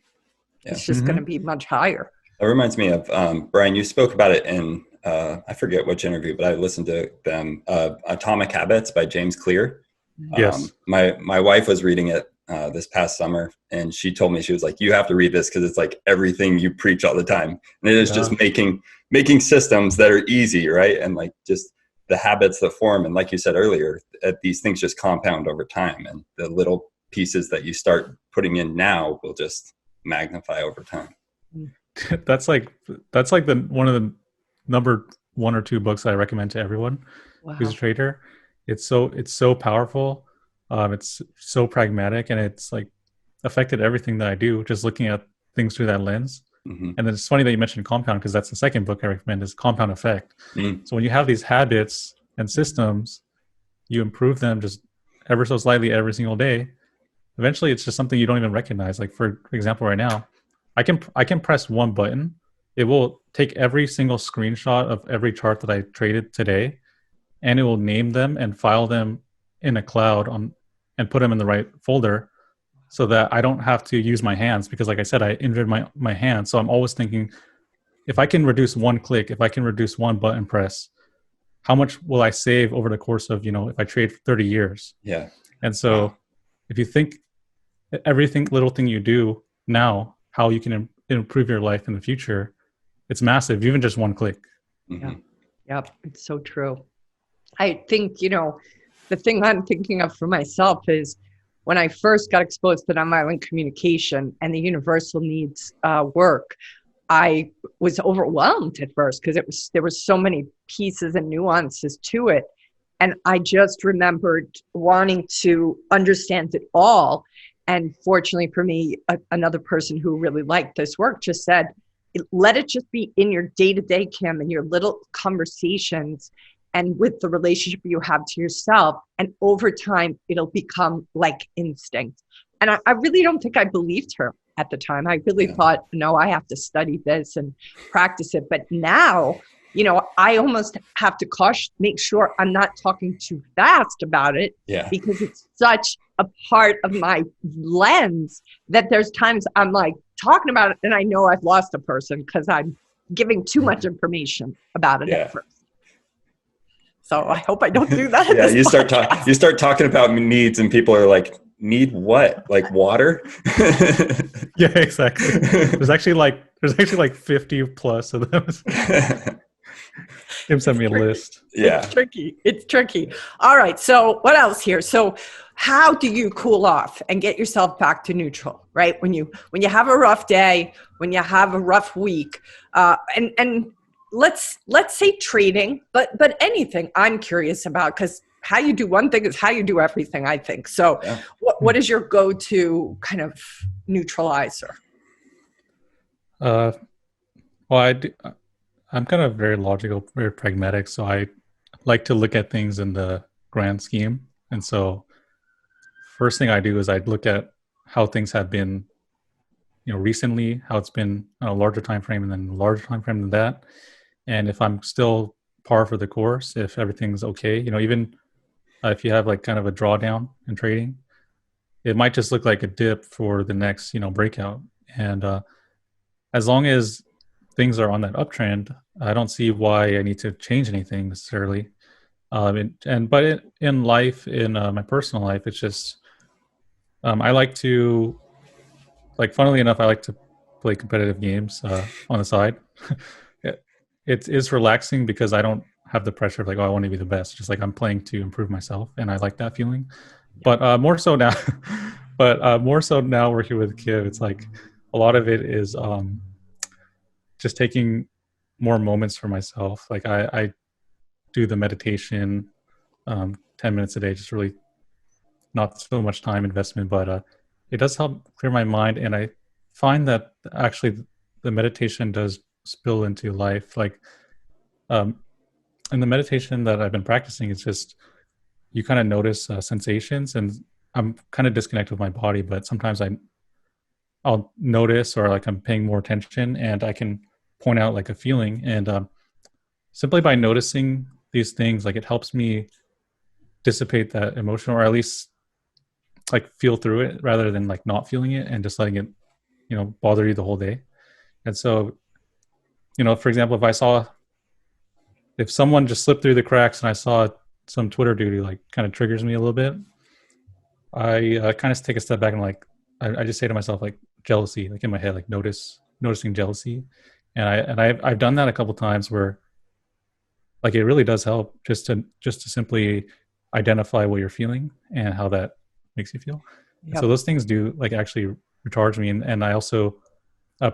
Yeah. It's just going to be much higher. That reminds me of, Brian, you spoke about it in, I forget which interview, but I listened to them, Atomic Habits by James Clear. Yes. My wife was reading it this past summer, and she told me, she was like, you have to read this because it's like everything you preach all the time. And it is just making systems that are easy, right? And like just the habits that form. And like you said earlier, these things just compound over time, and the little pieces that you start putting in now will just magnify over time. That's like one of the number 1 or 2 books I recommend to everyone who's a trader. It's so powerful. It's so pragmatic, and it's like affected everything that I do, just looking at things through that lens. And then it's funny that you mentioned Compound, because that's the second book I recommend, is Compound Effect. So when you have these habits and systems, you improve them just ever so slightly every single day. Eventually, it's just something you don't even recognize. Like, for example, right now, I can press one button. It will take every single screenshot of every chart that I traded today, and it will name them and file them in a cloud and put them in the right folder. so that I don't have to use my hands, because like I said, I injured my hand. So I'm always thinking, if I can reduce one click, if I can reduce one button press, how much will I save over the course of, if I trade for 30 years? Yeah. And so if you think everything, little thing you do now, how you can improve your life in the future, it's massive, even just one click. Yeah. Yeah. It's so true. I think, the thing I'm thinking of for myself is when I first got exposed to nonviolent communication and the universal needs work, I was overwhelmed at first because there were so many pieces and nuances to it. And I just remembered wanting to understand it all. And fortunately for me, another person who really liked this work just said, let it just be in your day-to-day, Kim, in your little conversations and with the relationship you have to yourself. And over time, it'll become like instinct. And I really don't think I believed her at the time. I really thought, no, I have to study this and practice it. But now, I almost have to make sure I'm not talking too fast about it, because it's such a part of my lens that there's times I'm like talking about it and I know I've lost a person because I'm giving too much information about it at first. So I hope I don't do that. Yeah, you start talking about needs and people are like, need what? Like water? Yeah, exactly. There's actually like 50 plus of them. Tim sent me a list. Yeah. It's tricky. All right. So what else here? So how do you cool off and get yourself back to neutral, right? When you have a rough day, when you have a rough week, and let's say trading, but anything I'm curious about, because how you do one thing is how you do everything, I think. So what is your go-to kind of neutralizer? Well, I'm kind of very logical, very pragmatic. So I like to look at things in the grand scheme. And so first thing I do is I look at how things have been, recently, how it's been on a larger time frame and then a larger time frame than that. And if I'm still par for the course, if everything's okay, even if you have like kind of a drawdown in trading, it might just look like a dip for the next, breakout. And as long as things are on that uptrend, I don't see why I need to change anything necessarily. In life, in my personal life, it's just I like to, funnily enough, I like to play competitive games on the side. It is relaxing because I don't have the pressure of I want to be the best. Just like I'm playing to improve myself, and I like that feeling. But more so now, working with Kiv, it's like a lot of it is just taking more moments for myself. Like I do the meditation 10 minutes a day, just really not so much time investment, but it does help clear my mind. And I find that actually the meditation does spill into life. In the meditation that I've been practicing, it's just you kind of notice sensations, and I'm kind of disconnected with my body, but sometimes I'll notice, or I'm paying more attention, and I can point out a feeling, and simply by noticing these things, it helps me dissipate that emotion, or at least feel through it rather than not feeling it and just letting it bother you the whole day. And so for example, if someone just slipped through the cracks and I saw some Twitter dude who kind of triggers me a little bit, I kind of take a step back and I just say to myself jealousy, in my head, noticing jealousy. And I've done that a couple times where it really does help just to simply identify what you're feeling and how that makes you feel. Yep. So those things do actually recharge me. And I also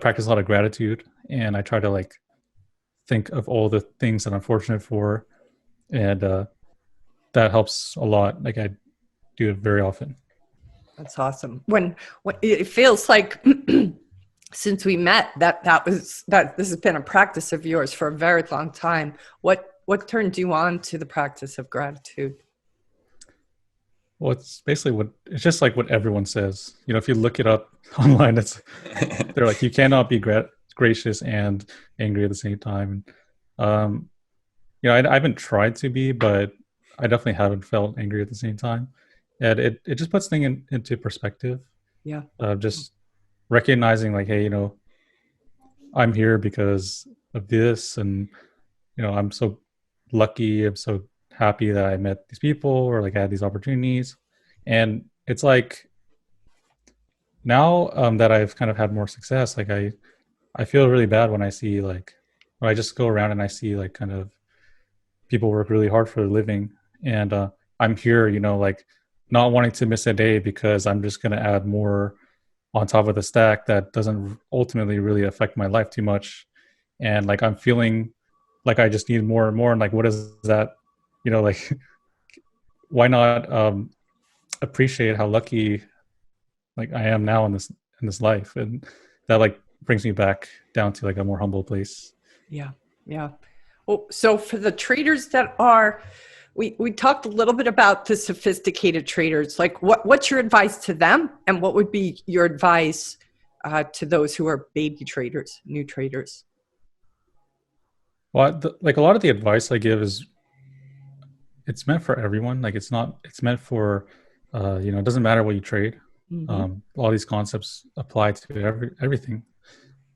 practice a lot of gratitude, and I try to think of all the things that I'm fortunate for. And that helps a lot. I do it very often. That's awesome. When it feels like since we met that this has been a practice of yours for a very long time. What turned you on to the practice of gratitude? Well, it's basically it's just what everyone says. If you look it up online, they're you cannot be gracious and angry at the same time. I haven't tried to be, but I definitely haven't felt angry at the same time. And it just puts things into perspective. Yeah. Just recognizing like, hey, I'm here because of this, and I'm so lucky, I'm so happy that I met these people, or like I had these opportunities. And it's like now that I've kind of had more success, like I feel really bad when I see like, when I just go around and I see like kind of people work really hard for a living, and I'm here, like not wanting to miss a day because I'm just going to add more on top of the stack that doesn't ultimately really affect my life too much. And like I'm feeling like I just need more and more, and like what is that, like why not appreciate how lucky like I am now in this life. And that like brings me back down to like a more humble place. Yeah. Yeah. Well, so for the traders that are, we talked a little bit about the sophisticated traders. Like, what's your advice to them, and what would be your advice to those who are baby traders, new traders? Well, like a lot of the advice I give is it's meant for everyone. Like it's meant for, it doesn't matter what you trade. Mm-hmm. All these concepts apply to everything.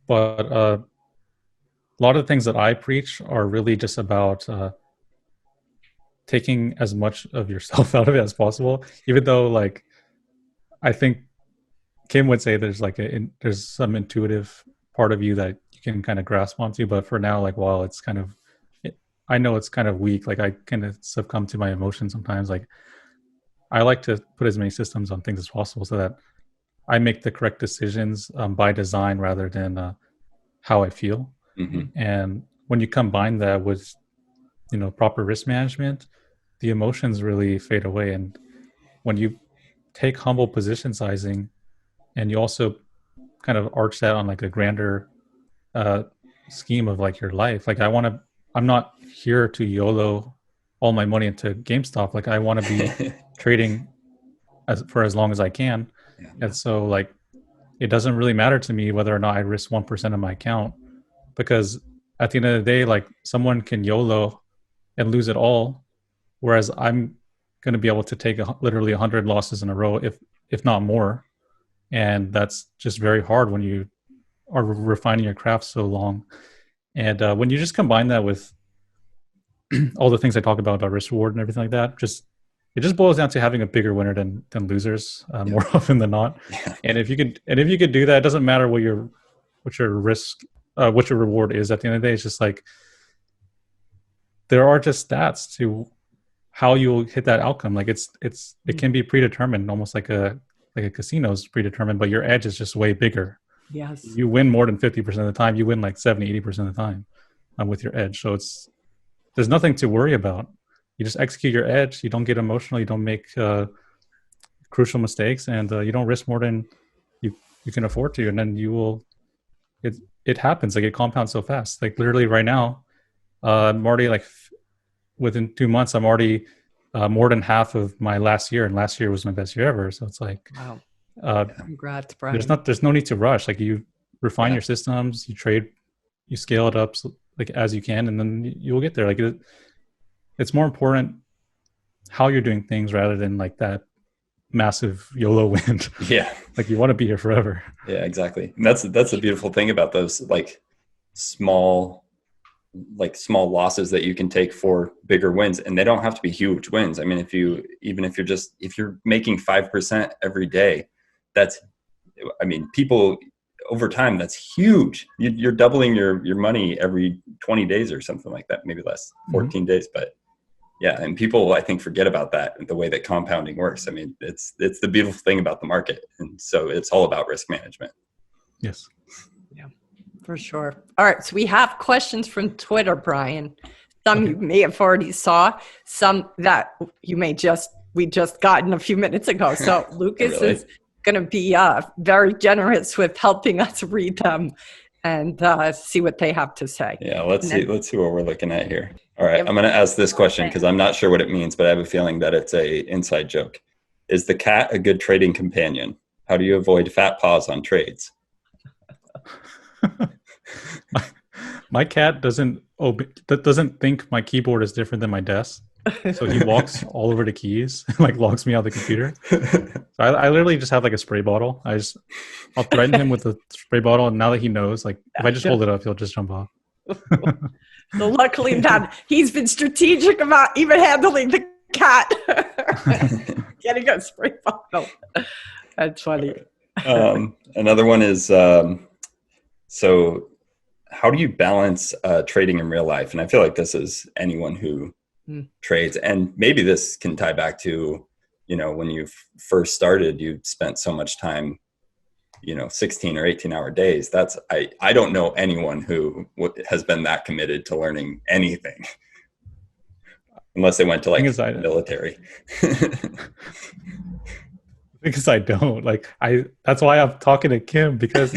But a lot of the things that I preach are really just about taking as much of yourself out of it as possible. Even though, like, I think Kim would say there's like there's some intuitive part of you that you can kind of grasp onto. But for now, like, while it's kind of, I know it's kind of weak. Like, I kind of succumb to my emotions sometimes. Like, I like to put as many systems on things as possible so that I make the correct decisions by design rather than how I feel. Mm-hmm. And when you combine that with, proper risk management, the emotions really fade away. And when you take humble position sizing and you also kind of arch that on like a grander scheme of like your life, like I'm not here to YOLO all my money into GameStop. Like I want to be trading for as long as I can. Yeah. And so like, it doesn't really matter to me whether or not I risk 1% of my account, because at the end of the day, like someone can YOLO and lose it all, whereas I'm going to be able to take literally 100 losses in a row, if not more. And that's just very hard when you are refining your craft so long. And when you just combine that with all the things I talk about risk reward and everything like that, it just boils down to having a bigger winner than losers more often than not. Yeah. And if you could do that, it doesn't matter what your risk, what your reward is. At the end of the day, it's just like there are just stats to how you'll hit that outcome. Like it can be predetermined, almost like a casino's predetermined, but your edge is just way bigger. Yes. You win more than 50% of the time. You win like 70-80% of the time with your edge. So there's nothing to worry about. You just execute your edge. You don't get emotional. You don't make crucial mistakes, and you don't risk more than you can afford to. And then you will. It happens. Like it compounds so fast. Like literally right now, I'm already like within 2 months, I'm already more than half of my last year, and last year was my best year ever. So it's like, wow. Congrats, Brian. There's no need to rush. Like you refine your systems, you trade, you scale it up like as you can, and then you will get there. Like it's more important how you're doing things rather than like that massive YOLO win. Yeah. Like you want to be here forever. Yeah, exactly. And that's the beautiful thing about those like small losses that you can take for bigger wins, and they don't have to be huge wins. I mean, if you're making 5% every day, people over time, that's huge. You're doubling your money every 20 days or something like that, maybe less, 14 days. But yeah, and people, I think, forget about that, the way that compounding works. I mean, it's the beautiful thing about the market. And so it's all about risk management. Yes. Yeah, for sure. All right. So we have questions from Twitter, Brian. Some you may have already saw, some that we just gotten a few minutes ago. So Lucas Really? is going to be very generous with helping us read them and see what they have to say. Yeah, let's see what we're looking at here. All right, I'm going to ask this question because I'm not sure what it means, but I have a feeling that it's a inside joke. Is the cat a good trading companion? How do you avoid fat paws on trades? My cat doesn't think my keyboard is different than my desk. So he walks all over the keys, and like locks me out of the computer. So I literally just have like a spray bottle. I'll threaten him with a spray bottle, and now that he knows, like if I just hold it up, he'll just jump off. So luckily that he's been strategic about even handling the cat. Getting a spray bottle. That's funny. Another one is, so how do you balance trading in real life? And I feel like this is anyone who trades, and maybe this can tie back to, when you first started, you spent so much time, 16 or 18-hour days. I don't know anyone who has been that committed to learning anything unless they went to like the military. Because I don't that's why I'm talking to Kim, because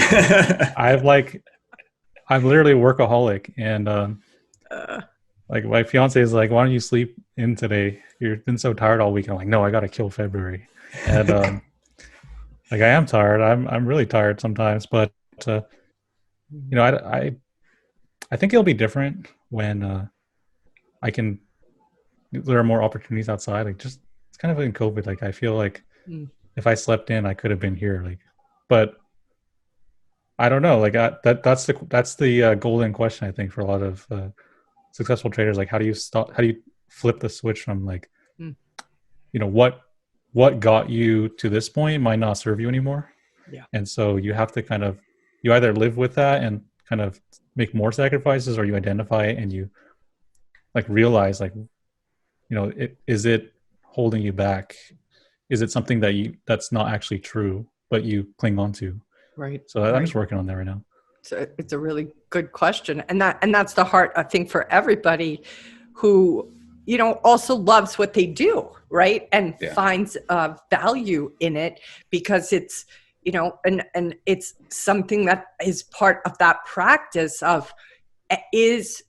I'm literally a workaholic, and like my fiance is like, why don't you sleep in today? You've been so tired all week. I'm like, no, I got to kill February. And like I am tired. I'm really tired sometimes, but I think it'll be different when there are more opportunities outside. Like it's kind of in COVID. Like I feel like if I slept in, I could have been here. But I don't know. Like that's the golden question, I think, for a lot of successful traders. Like how do you flip the switch from what got you to this point might not serve you anymore. Yeah. And so you have to you either live with that and kind of make more sacrifices, or you identify it and you realize is it holding you back? Is it something that's not actually true, but you cling on to? Right. So I'm just working on that right now. So it's a really good question. And that's the heart, I think, for everybody who, also loves what they do, right? And finds value in it, because it's, and it's something that is part of that practice of, is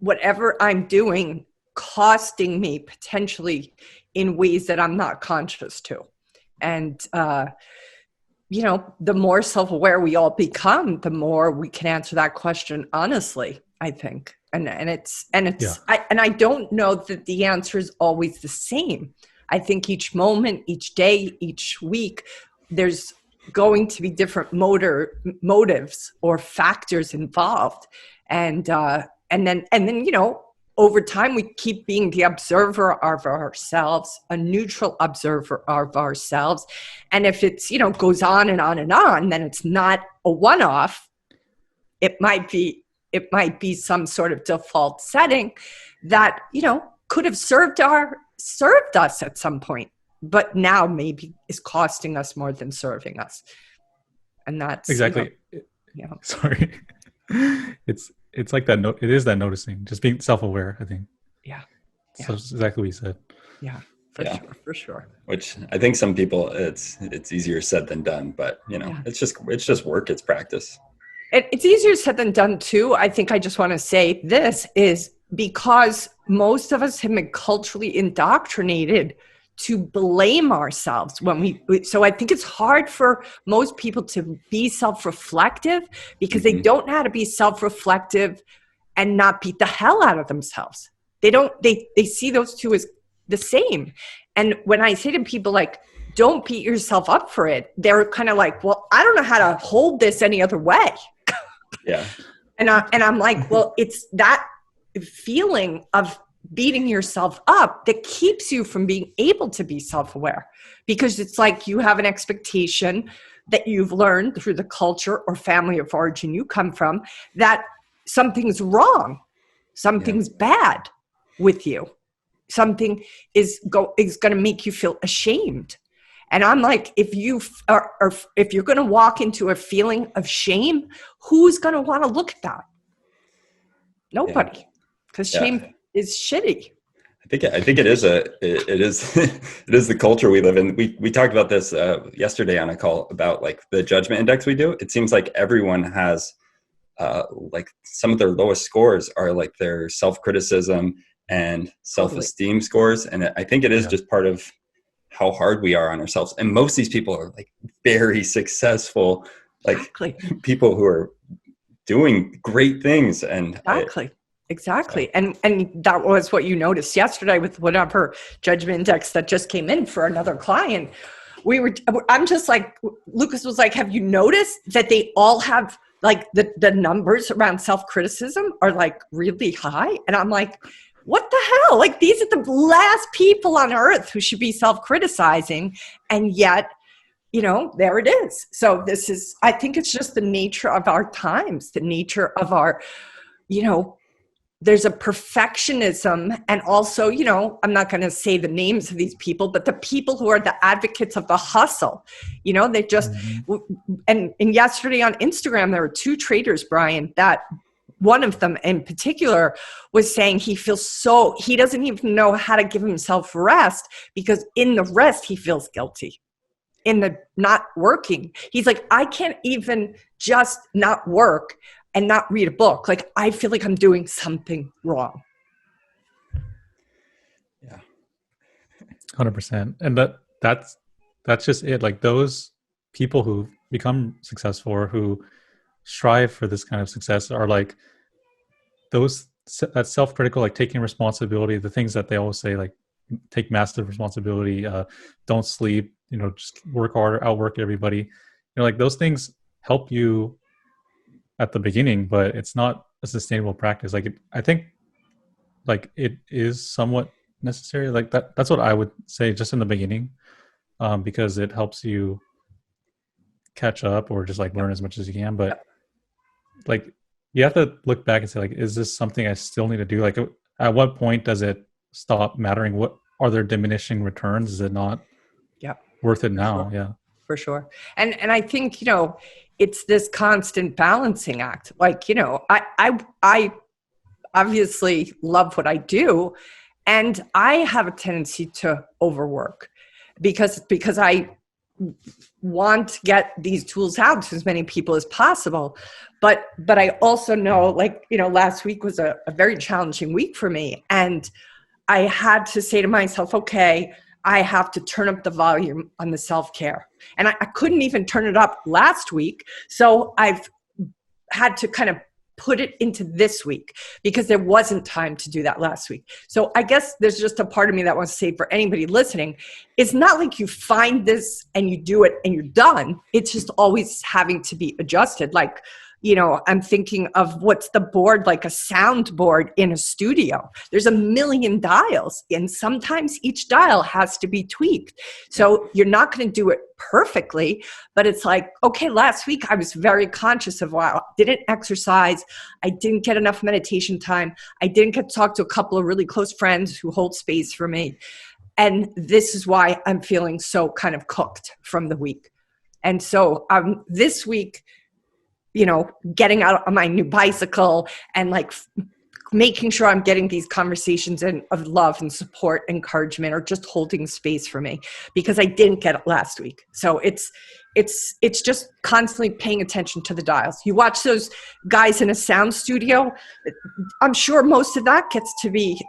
whatever I'm doing costing me potentially in ways that I'm not conscious to. And, the more self-aware we all become, the more we can answer that question honestly, I think. And I don't know that the answer is always the same. I think each moment, each day, each week, there's going to be different motives or factors involved. And then, over time, we keep being the observer of ourselves, a neutral observer of ourselves. And if it's, goes on and on and on, then it's not a one-off. It might be some sort of default setting that, could have served us at some point, but now maybe is costing us more than serving us. And that's exactly. Sorry. It's like that. It is that noticing, just being self-aware, I think. Yeah. So that's exactly what you said. Yeah, for sure. Which I think some people, it's easier said than done, but it's just work. It's practice. It's easier said than done too. I think I just want to say this is because most of us have been culturally indoctrinated to blame ourselves so I think it's hard for most people to be self-reflective, because they don't know how to be self-reflective and not beat the hell out of themselves. They see those two as the same. And when I say to people don't beat yourself up for it, they're kind of like, well, I don't know how to hold this any other way. Yeah. And I'm like, well, it's that feeling of beating yourself up that keeps you from being able to be self-aware, because it's like you have an expectation that you've learned through the culture or family of origin you come from that something's wrong, something's bad with you, something is going to make you feel ashamed. And I'm like, if you're going to walk into a feeling of shame, who's going to want to look at that? Nobody, because shame is shitty. I think it is it is the culture we live in. We talked about this yesterday on a call about the judgment index we do. It seems like everyone has some of their lowest scores are their self-criticism and self-esteem scores. And I think it is just part of how hard we are on ourselves. And most of these people are very successful, people who are doing great things. And Exactly. And that was what you noticed yesterday with whatever judgment index that just came in for another client. I'm just like, Lucas was like, have you noticed that they all have like the numbers around self-criticism are like really high? And I'm like, what the hell? Like, these are the last people on earth who should be self-criticizing. And yet, there it is. So I think it's just the nature of our times, the nature of our, there's a perfectionism, and also, I'm not going to say the names of these people, but the people who are the advocates of the hustle, they just, and yesterday on Instagram, there were two traders, Brian, that one of them in particular was saying he doesn't even know how to give himself rest, because in the rest, he feels guilty. In the not working, he's like, I can't even just not work and not read a book. Like, I feel like I'm doing something wrong. Yeah. 100%. And that's just it. Like, those people who become successful or who strive for this kind of success are like that self-critical, like taking responsibility, the things that they always say, like take massive responsibility, don't sleep, just work harder, outwork everybody. Like those things help you at the beginning, but it's not a sustainable practice. Like I think like it is somewhat necessary. Like that's what I would say just in the beginning, because it helps you catch up or just like learn as much as you can. But like you have to look back and say, like, is this something I still need to do? Like at what point does it stop mattering? What are there diminishing returns? Is it not worth it now? Sure. Yeah, for sure. And I think, it's this constant balancing act. Like, I obviously love what I do, and I have a tendency to overwork because I want to get these tools out to as many people as possible. But I also know, like, last week was a very challenging week for me. And I had to say to myself, okay, I have to turn up the volume on the self-care. And I couldn't even turn it up last week. So I've had to kind of put it into this week because there wasn't time to do that last week. So I guess there's just a part of me that wants to say for anybody listening, it's not like you find this and you do it and you're done. It's just always having to be adjusted. Like, I'm thinking of what's the board, like a sound board in a studio. There's a million dials, and sometimes each dial has to be tweaked. So you're not going to do it perfectly, but it's like, okay, last week I was very conscious of, wow, I didn't exercise. I didn't get enough meditation time. I didn't get to talk to a couple of really close friends who hold space for me. And this is why I'm feeling so kind of cooked from the week. And so this week, getting out on my new bicycle and like making sure I'm getting these conversations of love and support, encouragement, or just holding space for me, because I didn't get it last week. So it's just constantly paying attention to the dials. You watch those guys in a sound studio, I'm sure most of that gets to be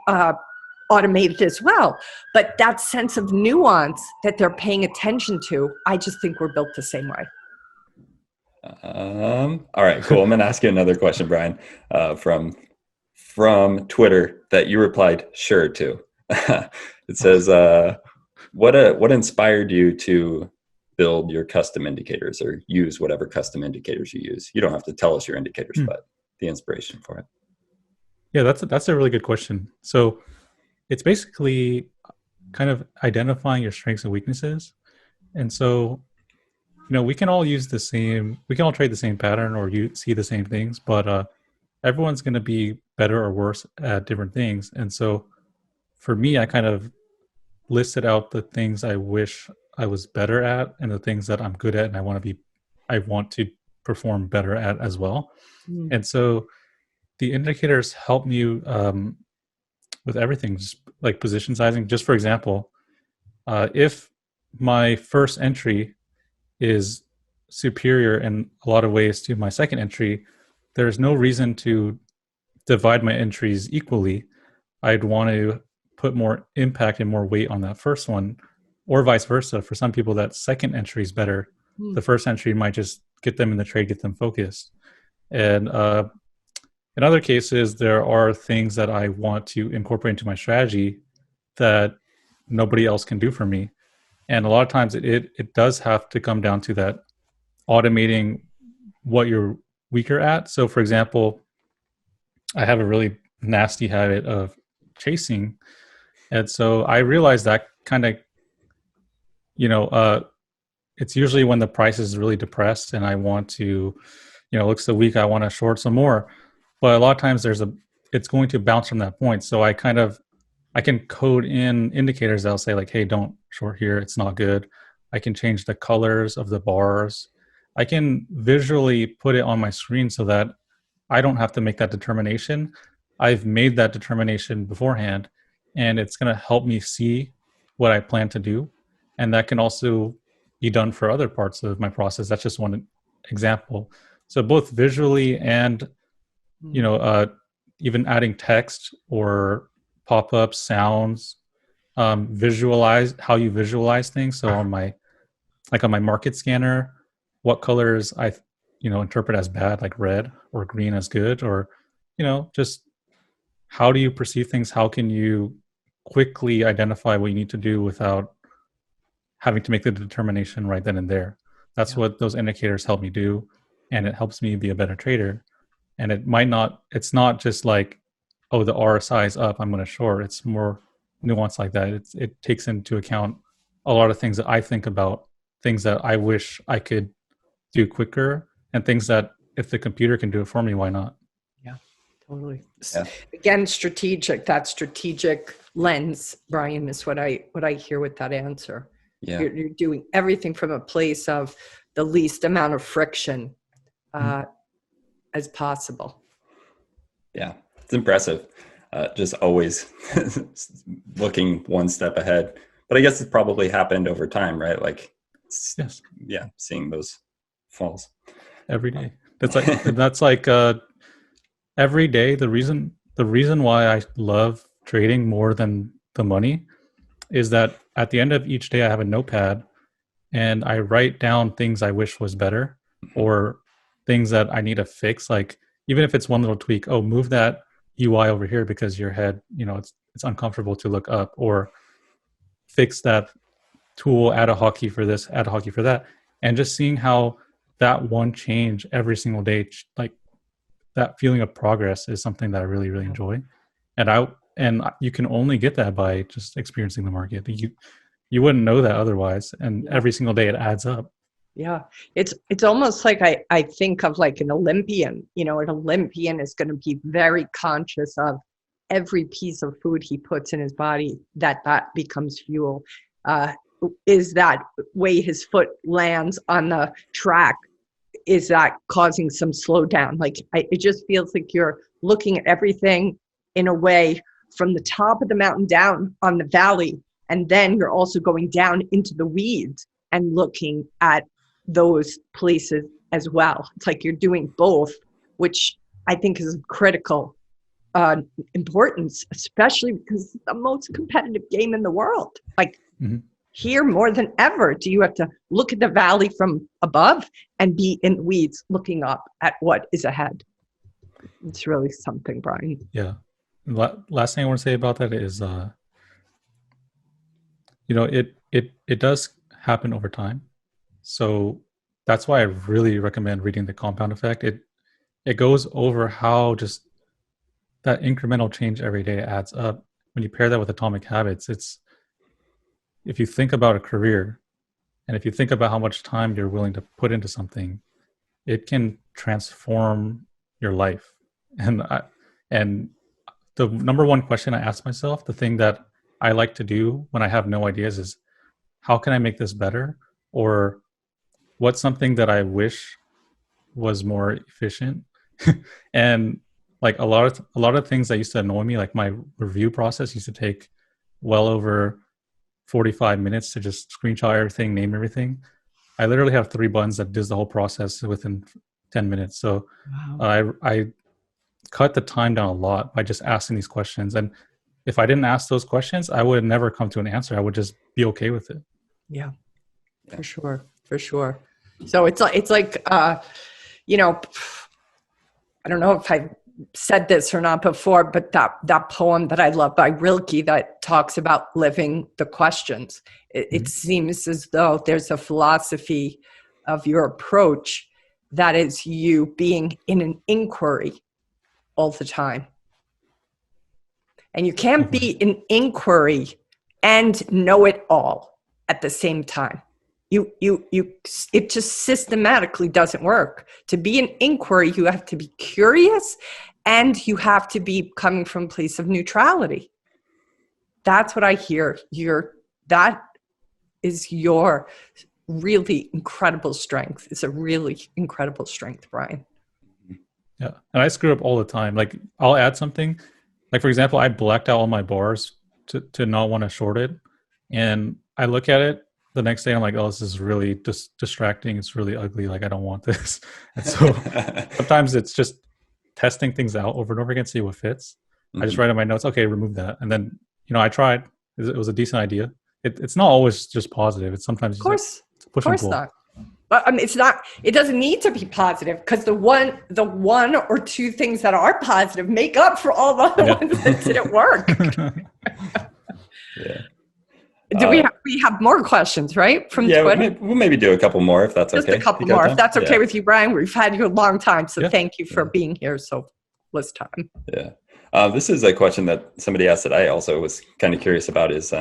automated as well. But that sense of nuance that they're paying attention to, I just think we're built the same way. All right, cool. I'm going to ask you another question, Brian, from Twitter that you replied sure to. It says, what inspired you to build your custom indicators or use whatever custom indicators you use? You don't have to tell us your indicators, but the inspiration for it. Yeah, that's a really good question. So it's basically kind of identifying your strengths and weaknesses. And so we can all trade the same pattern or you see the same things, but everyone's going to be better or worse at different things. And so for me, I kind of listed out the things I wish I was better at and the things that I'm good at and I want to perform better at as well. And so the indicators help me with everything, just like position sizing. Just for example, if my first entry is superior in a lot of ways to my second entry, there's no reason to divide my entries equally. I'd want to put more impact and more weight on that first one, or vice versa. For some people, that second entry is better. The first entry might just get them in the trade, get them focused. And In other cases, there are things that I want to incorporate into my strategy that nobody else can do for me. And a lot of times it does have to come down to that automating what you're weaker at. So for example, I have a really nasty habit of chasing. And so I realized that kind of, it's usually when the price is really depressed and I want to, looks the week, I want to short some more. But a lot of times it's going to bounce from that point. So I can code in indicators that'll say like, hey, don't short here. It's not good. I can change the colors of the bars. I can visually put it on my screen so that I don't have to make that determination. I've made that determination beforehand, and it's going to help me see what I plan to do. And that can also be done for other parts of my process. That's just one example. So both visually and, even adding text or pop-ups, sounds, visualize how you visualize things. So on my market scanner, what colors I interpret as bad, like red, or green as good, or just how do you perceive things? How can you quickly identify what you need to do without having to make the determination right then and there? That's what those indicators help me do, and it helps me be a better trader. And it's not just like, oh, the RSI is up, I'm going to short. It's more nuanced like that. It takes into account a lot of things that I think about, things that I wish I could do quicker, and things that if the computer can do it for me, why not? Yeah, totally. Yeah. Again, strategic. That strategic lens, Brian, is what I hear with that answer. Yeah. You're doing everything from a place of the least amount of friction as possible. Yeah, it's impressive. Just always looking one step ahead. But I guess it's probably happened over time, right? Like, yes, yeah, seeing those falls every day. That's like every day. The reason why I love trading more than the money is that at the end of each day, I have a notepad and I write down things I wish was better, or things that I need to fix. Like, even if it's one little tweak, oh, move that UI over here because your head, it's uncomfortable to look up, or fix that tool, add a hotkey for this, add a hotkey for that. And just seeing how that one change every single day, like that feeling of progress, is something that I really, really enjoy. And you can only get that by just experiencing the market. You wouldn't know that otherwise. And every single day it adds up. Yeah, it's almost like I think of like an Olympian. An Olympian is going to be very conscious of every piece of food he puts in his body, that becomes fuel. Is that way his foot lands on the track, is that causing some slowdown? Like, it just feels like you're looking at everything in a way from the top of the mountain down on the valley, and then you're also going down into the weeds and looking at those places as well. It's like you're doing both, which I think is of critical importance, especially because it's the most competitive game in the world. Like, here more than ever, do you have to look at the valley from above and be in the weeds looking up at what is ahead. It's really something, Brian. Yeah. Last thing I want to say about that is, it does happen over time. So that's why I really recommend reading The Compound Effect. It goes over how just that incremental change every day adds up. When you pair that with Atomic Habits, if you think about a career, and if you think about how much time you're willing to put into something, it can transform your life. And the number one question I ask myself, the thing that I like to do when I have no ideas, is how can I make this better? Or what's something that I wish was more efficient? And like a lot of things that used to annoy me, like my review process used to take well over 45 minutes to just screenshot everything, name everything. I literally have 3 buttons that does the whole process within 10 minutes. So wow. I cut the time down a lot by just asking these questions. And if I didn't ask those questions, I would never come to an answer. I would just be okay with it. Yeah, for sure. So it's like I don't know if I've said this or not before, but that poem that I love by Rilke that talks about living the questions. It seems as though there's a philosophy of your approach that is you being in an inquiry all the time. And you can't be in inquiry and know it all at the same time. It just systematically doesn't work. To be in inquiry, you have to be curious and you have to be coming from a place of neutrality. That's what I hear. That is your really incredible strength. It's a really incredible strength, Brian. Yeah. And I screw up all the time. Like I'll add something. Like for example, I blacked out all my bars to not want to short it. And I look at it the next day, I'm like, oh, this is really distracting. It's really ugly. Like I don't want this. And so sometimes it's just testing things out over and over again, see what fits. I just write in my notes, okay, remove that. And then, I tried. It was a decent idea. It's not always just positive. It's sometimes of course not. But it's not. It doesn't need to be positive because the one or two things that are positive make up for all the other ones that didn't work. Yeah. Do we have more questions, right? From Twitter? We'll maybe do a couple more if that's okay. Just a couple more, if that's okay with you, Brian. We've had you a long time, so thank you for being here so this time. Yeah. This is a question that somebody asked that I also was kind of curious about is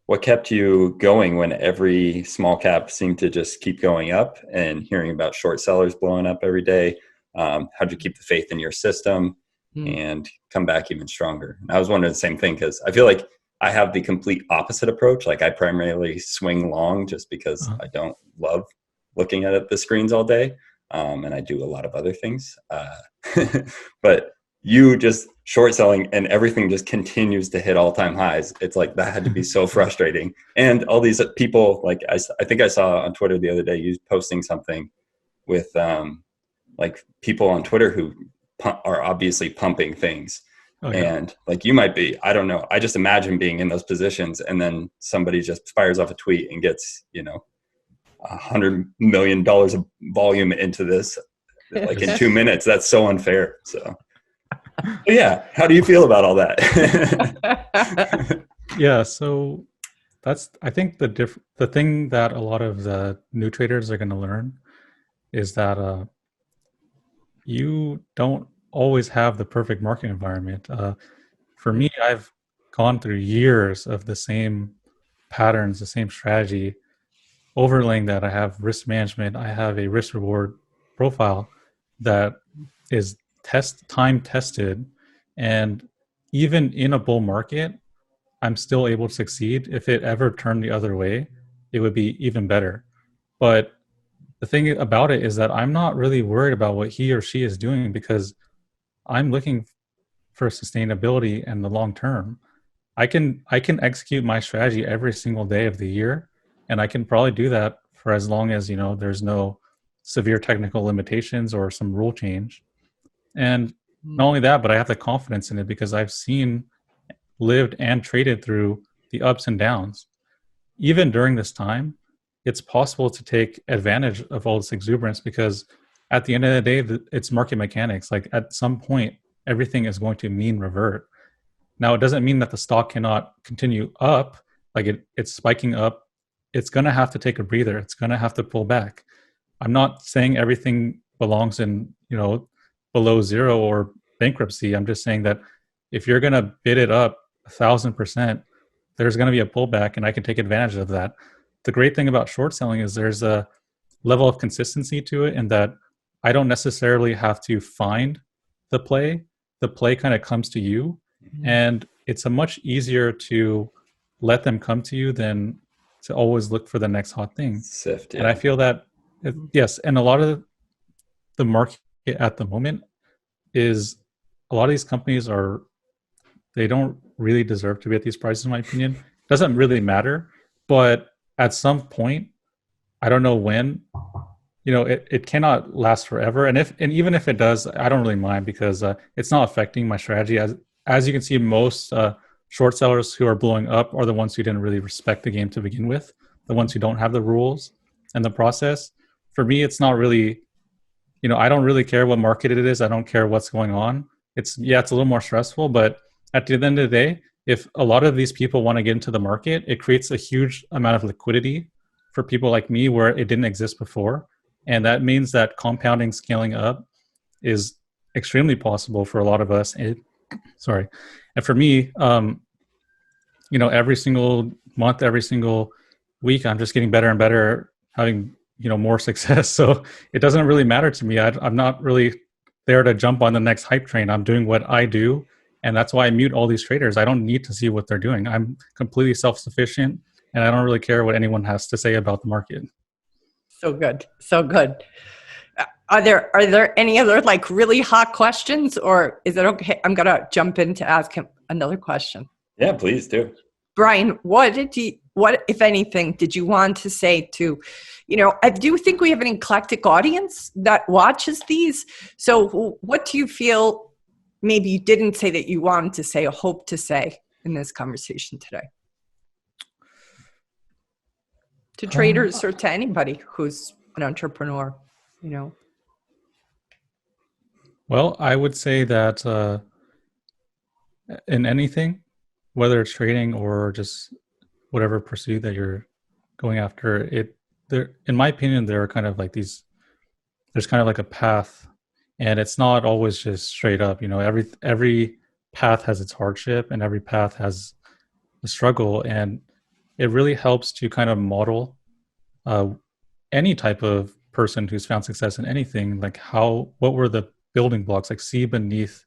what kept you going when every small cap seemed to just keep going up and hearing about short sellers blowing up every day? How'd you keep the faith in your system and come back even stronger? And I was wondering the same thing because I feel like I have the complete opposite approach. Like I primarily swing long just because I don't love looking at the screens all day. And I do a lot of other things. But you just short selling and everything just continues to hit all-time highs. It's like that had to be so frustrating. And all these people, like I think I saw on Twitter the other day, you posting something with like people on Twitter who are obviously pumping things. And like you might be, I don't know. I just imagine being in those positions and then somebody just fires off a tweet and gets, $100 million of volume into this like in 2 minutes. That's so unfair. So yeah. How do you feel about all that? Yeah. So that's, I think the thing that a lot of the new traders are going to learn is that you don't always have the perfect market environment. For me, I've gone through years of the same patterns, the same strategy. Overlaying that, I have risk management. I have a risk reward profile that is time tested, and even in a bull market, I'm still able to succeed. If it ever turned the other way, it would be even better. But the thing about it is that I'm not really worried about what he or she is doing because I'm looking for sustainability and the long term. I can execute my strategy every single day of the year, and I can probably do that for as long as there's no severe technical limitations or some rule change. And not only that, but I have the confidence in it because I've lived and traded through the ups and downs. Even during this time, it's possible to take advantage of all this exuberance because at the end of the day, it's market mechanics. Like at some point, everything is going to mean revert. Now, it doesn't mean that the stock cannot continue up. Like it's spiking up. It's going to have to take a breather. It's going to have to pull back. I'm not saying everything belongs in, below zero or bankruptcy. I'm just saying that if you're going to bid it up 1,000%, there's going to be a pullback and I can take advantage of that. The great thing about short selling is there's a level of consistency to it in that I don't necessarily have to find the play. The play kind of comes to you, and it's a much easier to let them come to you than to always look for the next hot thing. Sift, yeah. And I feel that, yes, and a lot of the market at the moment is a lot of these companies they don't really deserve to be at these prices, in my opinion. Doesn't really matter, but at some point, I don't know when, it cannot last forever. And even if it does, I don't really mind because it's not affecting my strategy. As you can see, most short sellers who are blowing up are the ones who didn't really respect the game to begin with, the ones who don't have the rules and the process. For me, it's not really I don't really care what market it is. I don't care what's going on. It's a little more stressful, but at the end of the day, if a lot of these people want to get into the market, it creates a huge amount of liquidity for people like me where it didn't exist before. And that means that compounding, scaling up is extremely possible for a lot of us. And for me, every single month, every single week, I'm just getting better and better, having more success. So it doesn't really matter to me. I'm not really there to jump on the next hype train. I'm doing what I do, and that's why I mute all these traders. I don't need to see what they're doing. I'm completely self-sufficient, and I don't really care what anyone has to say about the market. So good. So good. Are there any other like really hot questions, or is it okay? I'm going to jump in to ask him another question. Yeah, please do. Brian, what, if anything, did you want to say to, I do think we have an eclectic audience that watches these. So what do you feel maybe you didn't say that you wanted to say or hope to say in this conversation today? To traders or to anybody who's an entrepreneur, Well, I would say that in anything, whether it's trading or just whatever pursuit that you're going after, in my opinion, there are kind of like there's kind of like a path, and it's not always just straight up. Every path has its hardship, and every path has a struggle, and it really helps to kind of model any type of person who's found success in anything, like what were the building blocks, like see beneath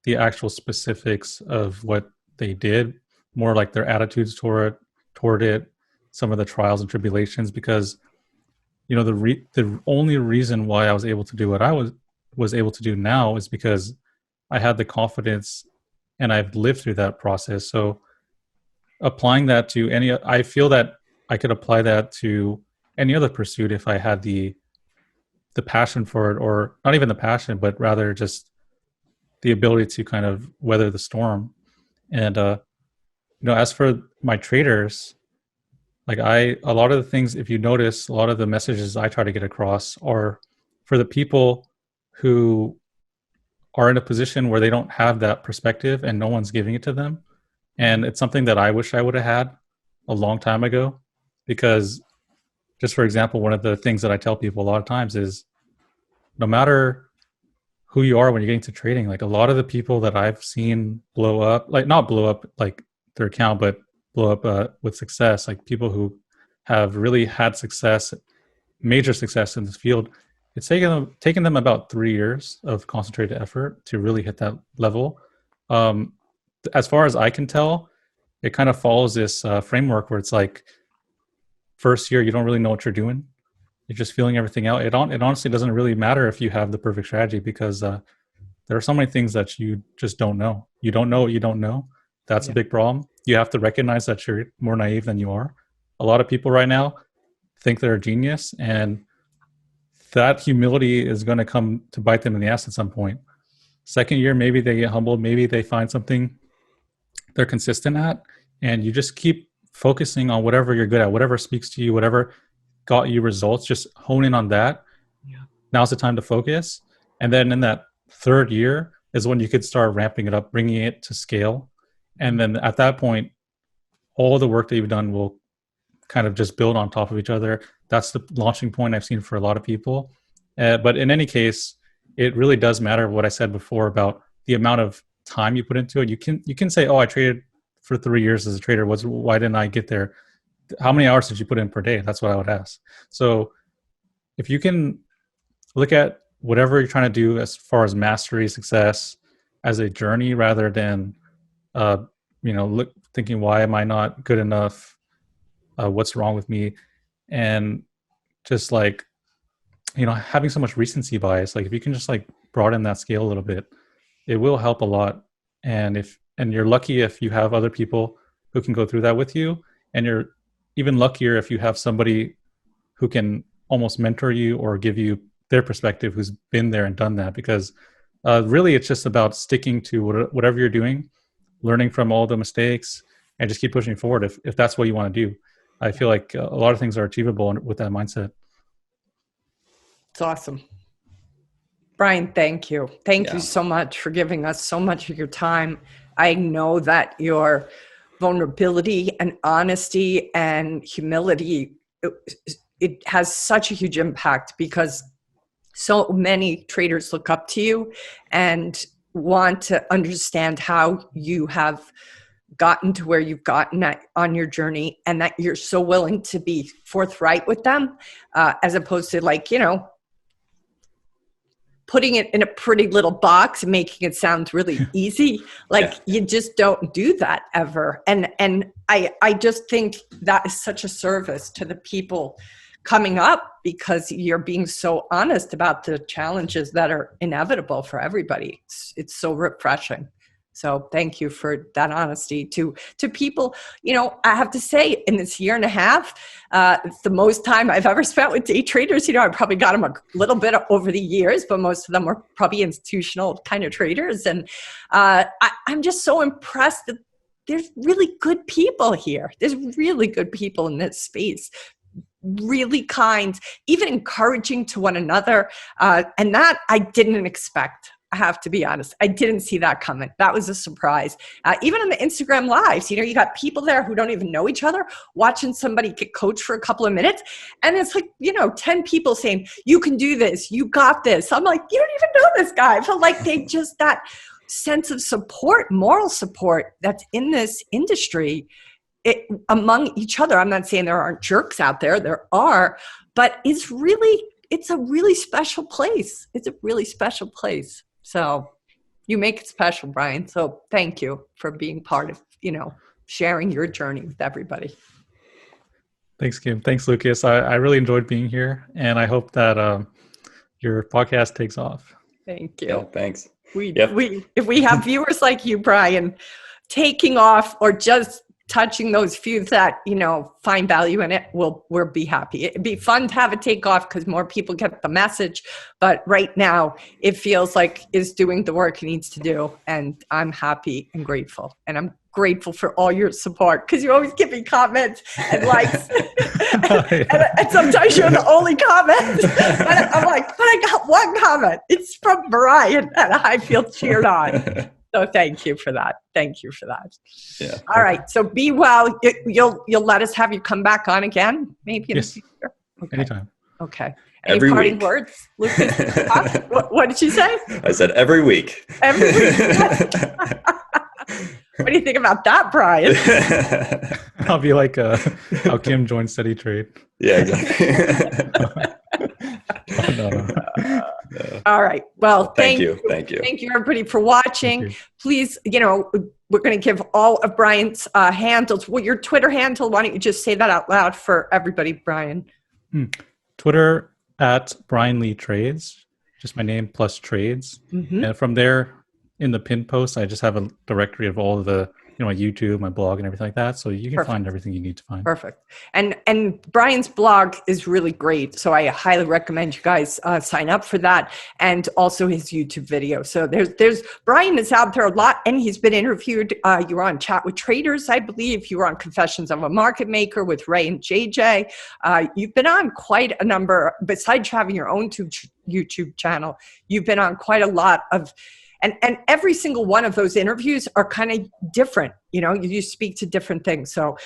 the actual specifics of what they did, more like their attitudes toward it, some of the trials and tribulations, because the only reason why I was able to do what I was able to do now is because I had the confidence and I've lived through that process. So applying that to I feel that I could apply that to any other pursuit if I had the passion for it, or not even the passion, but rather just the ability to kind of weather the storm. And as for my traders, like a lot of the things, if you notice, a lot of the messages I try to get across are for the people who are in a position where they don't have that perspective and no one's giving it to them. And it's something that I wish I would have had a long time ago, because just for example, one of the things that I tell people a lot of times is no matter who you are when you're getting to trading, like a lot of the people that I've seen blow up, like not blow up like their account, but blow up with success, like people who have really had success, major success in this field, it's taken them about 3 years of concentrated effort to really hit that level. As far as I can tell, it kind of follows this framework where it's like, first year, you don't really know what you're doing. You're just feeling everything out. It honestly doesn't really matter if you have the perfect strategy, because there are so many things that you just don't know. You don't know what you don't know. That's a big problem. You have to recognize that you're more naive than you are. A lot of people right now think they're a genius, and that humility is going to come to bite them in the ass at some point. Second year, maybe they get humbled. Maybe they find something they're consistent at, and you just keep focusing on whatever you're good at, whatever speaks to you, whatever got you results, just hone in on that. Yeah. Now's the time to focus. And then in that third year is when you could start ramping it up, bringing it to scale. And then at that point, all the work that you've done will kind of just build on top of each other. That's the launching point I've seen for a lot of people. But in any case, it really does matter what I said before about the amount of time you put into it. You can say, oh, I traded for 3 years as a trader. Why didn't I get there? How many hours did you put in per day? That's what I would ask. So if you can look at whatever you're trying to do as far as mastery, success, as a journey rather than, thinking, why am I not good enough? What's wrong with me? And just like, having so much recency bias, like if you can just like broaden that scale a little bit, it will help a lot. And you're lucky if you have other people who can go through that with you, and you're even luckier if you have somebody who can almost mentor you or give you their perspective, who's been there and done that. Because really it's just about sticking to whatever you're doing, learning from all the mistakes, and just keep pushing forward if that's what you want to do. I feel like a lot of things are achievable with that mindset. It's awesome. Brian, thank you. Thank Yeah. you so much for giving us so much of your time. I know that your vulnerability and honesty and humility, it has such a huge impact because so many traders look up to you and want to understand how you have gotten to where you've gotten on your journey, and that you're so willing to be forthright with them, as opposed to putting it in a pretty little box and making it sound really easy. You just don't do that ever. And I just think that is such a service to the people coming up, because you're being so honest about the challenges that are inevitable for everybody. It's so refreshing. So thank you for that honesty to people. I have to say, in this year and a half, it's the most time I've ever spent with day traders. I probably got them a little bit over the years, but most of them were probably institutional kind of traders. And I'm just so impressed that there's really good people here. There's really good people in this space. Really kind, even encouraging to one another. And that I didn't expect. I have to be honest. I didn't see that coming. That was a surprise. Even on the Instagram lives, you got people there who don't even know each other watching somebody get coached for a couple of minutes. And it's 10 people saying, you can do this. You got this. I'm like, you don't even know this guy. I felt like they just, that sense of support, moral support that's in this industry among each other. I'm not saying there aren't jerks out there. There are, but it's a really special place. It's a really special place. So you make it special, Brian. So thank you for being part of, sharing your journey with everybody. Thanks, Kim. Thanks, Lucas. I really enjoyed being here, and I hope that your podcast takes off. Thank you. Yeah, thanks. If we have viewers like you, Brian, taking off or just touching those few that, find value in it, we'll be happy. It'd be fun to have a takeoff because more people get the message. But right now, it feels like it's doing the work it needs to do. And I'm happy and grateful. And I'm grateful for all your support because you always give me comments and likes. and sometimes you're the only comment. But I'm like, but I got one comment. It's from Brian, and I feel cheered on. So thank you for that. Thank you for that. Yeah. All right. So be well. You'll let us have you come back on again, maybe in the future. Okay. Anytime. Okay. Any Every parting week. words, Lucas? What did you say? I said every week. Every week. What do you think about that, Brian? I'll be like how Kim joined Steady Trade. Yeah, exactly. No. All right. Well, Thank you. Thank you, everybody, for watching. Please, we're going to give all of Brian's handles. Well, your Twitter handle, why don't you just say that out loud for everybody, Brian? Twitter at Brian Lee Trades, just my name plus trades. Mm-hmm. And from there, in the pin post, I just have a directory of all of the, my YouTube, my blog, and everything like that. So you can find everything you need to find. Perfect. And Brian's blog is really great. So I highly recommend you guys sign up for that, and also his YouTube video. So there's Brian is out there a lot, and he's been interviewed. You were on Chat with Traders, I believe. You were on Confessions of a Market Maker with Ray and JJ. You've been on quite a number, besides having your own YouTube channel, you've been on quite a lot of. And every single one of those interviews are kind of different. You speak to different things. So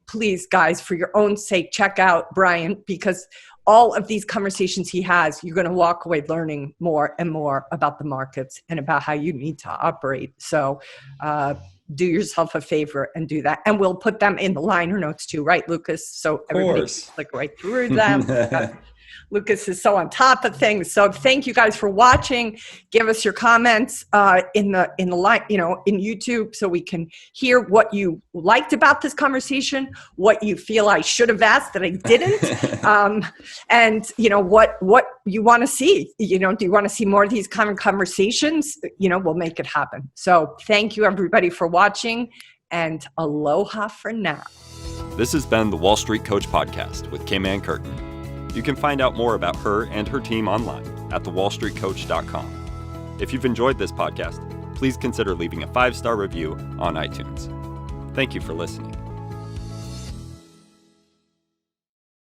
please, guys, for your own sake, check out Brian, because all of these conversations he has, you're going to walk away learning more and more about the markets and about how you need to operate. So do yourself a favor and do that. And we'll put them in the liner notes too, right, Lucas? So everybody can click right through them. Lucas is so on top of things. So thank you guys for watching. Give us your comments in the line, in YouTube, so we can hear what you liked about this conversation, what you feel I should have asked that I didn't, and what you want to see. Do you want to see more of these kind of conversations? We'll make it happen. So thank you, everybody, for watching, and aloha for now. This has been the Wall Street Coach Podcast with Kim Curtin. You can find out more about her and her team online at thewallstreetcoach.com. If you've enjoyed this podcast, please consider leaving a 5-star review on iTunes. Thank you for listening.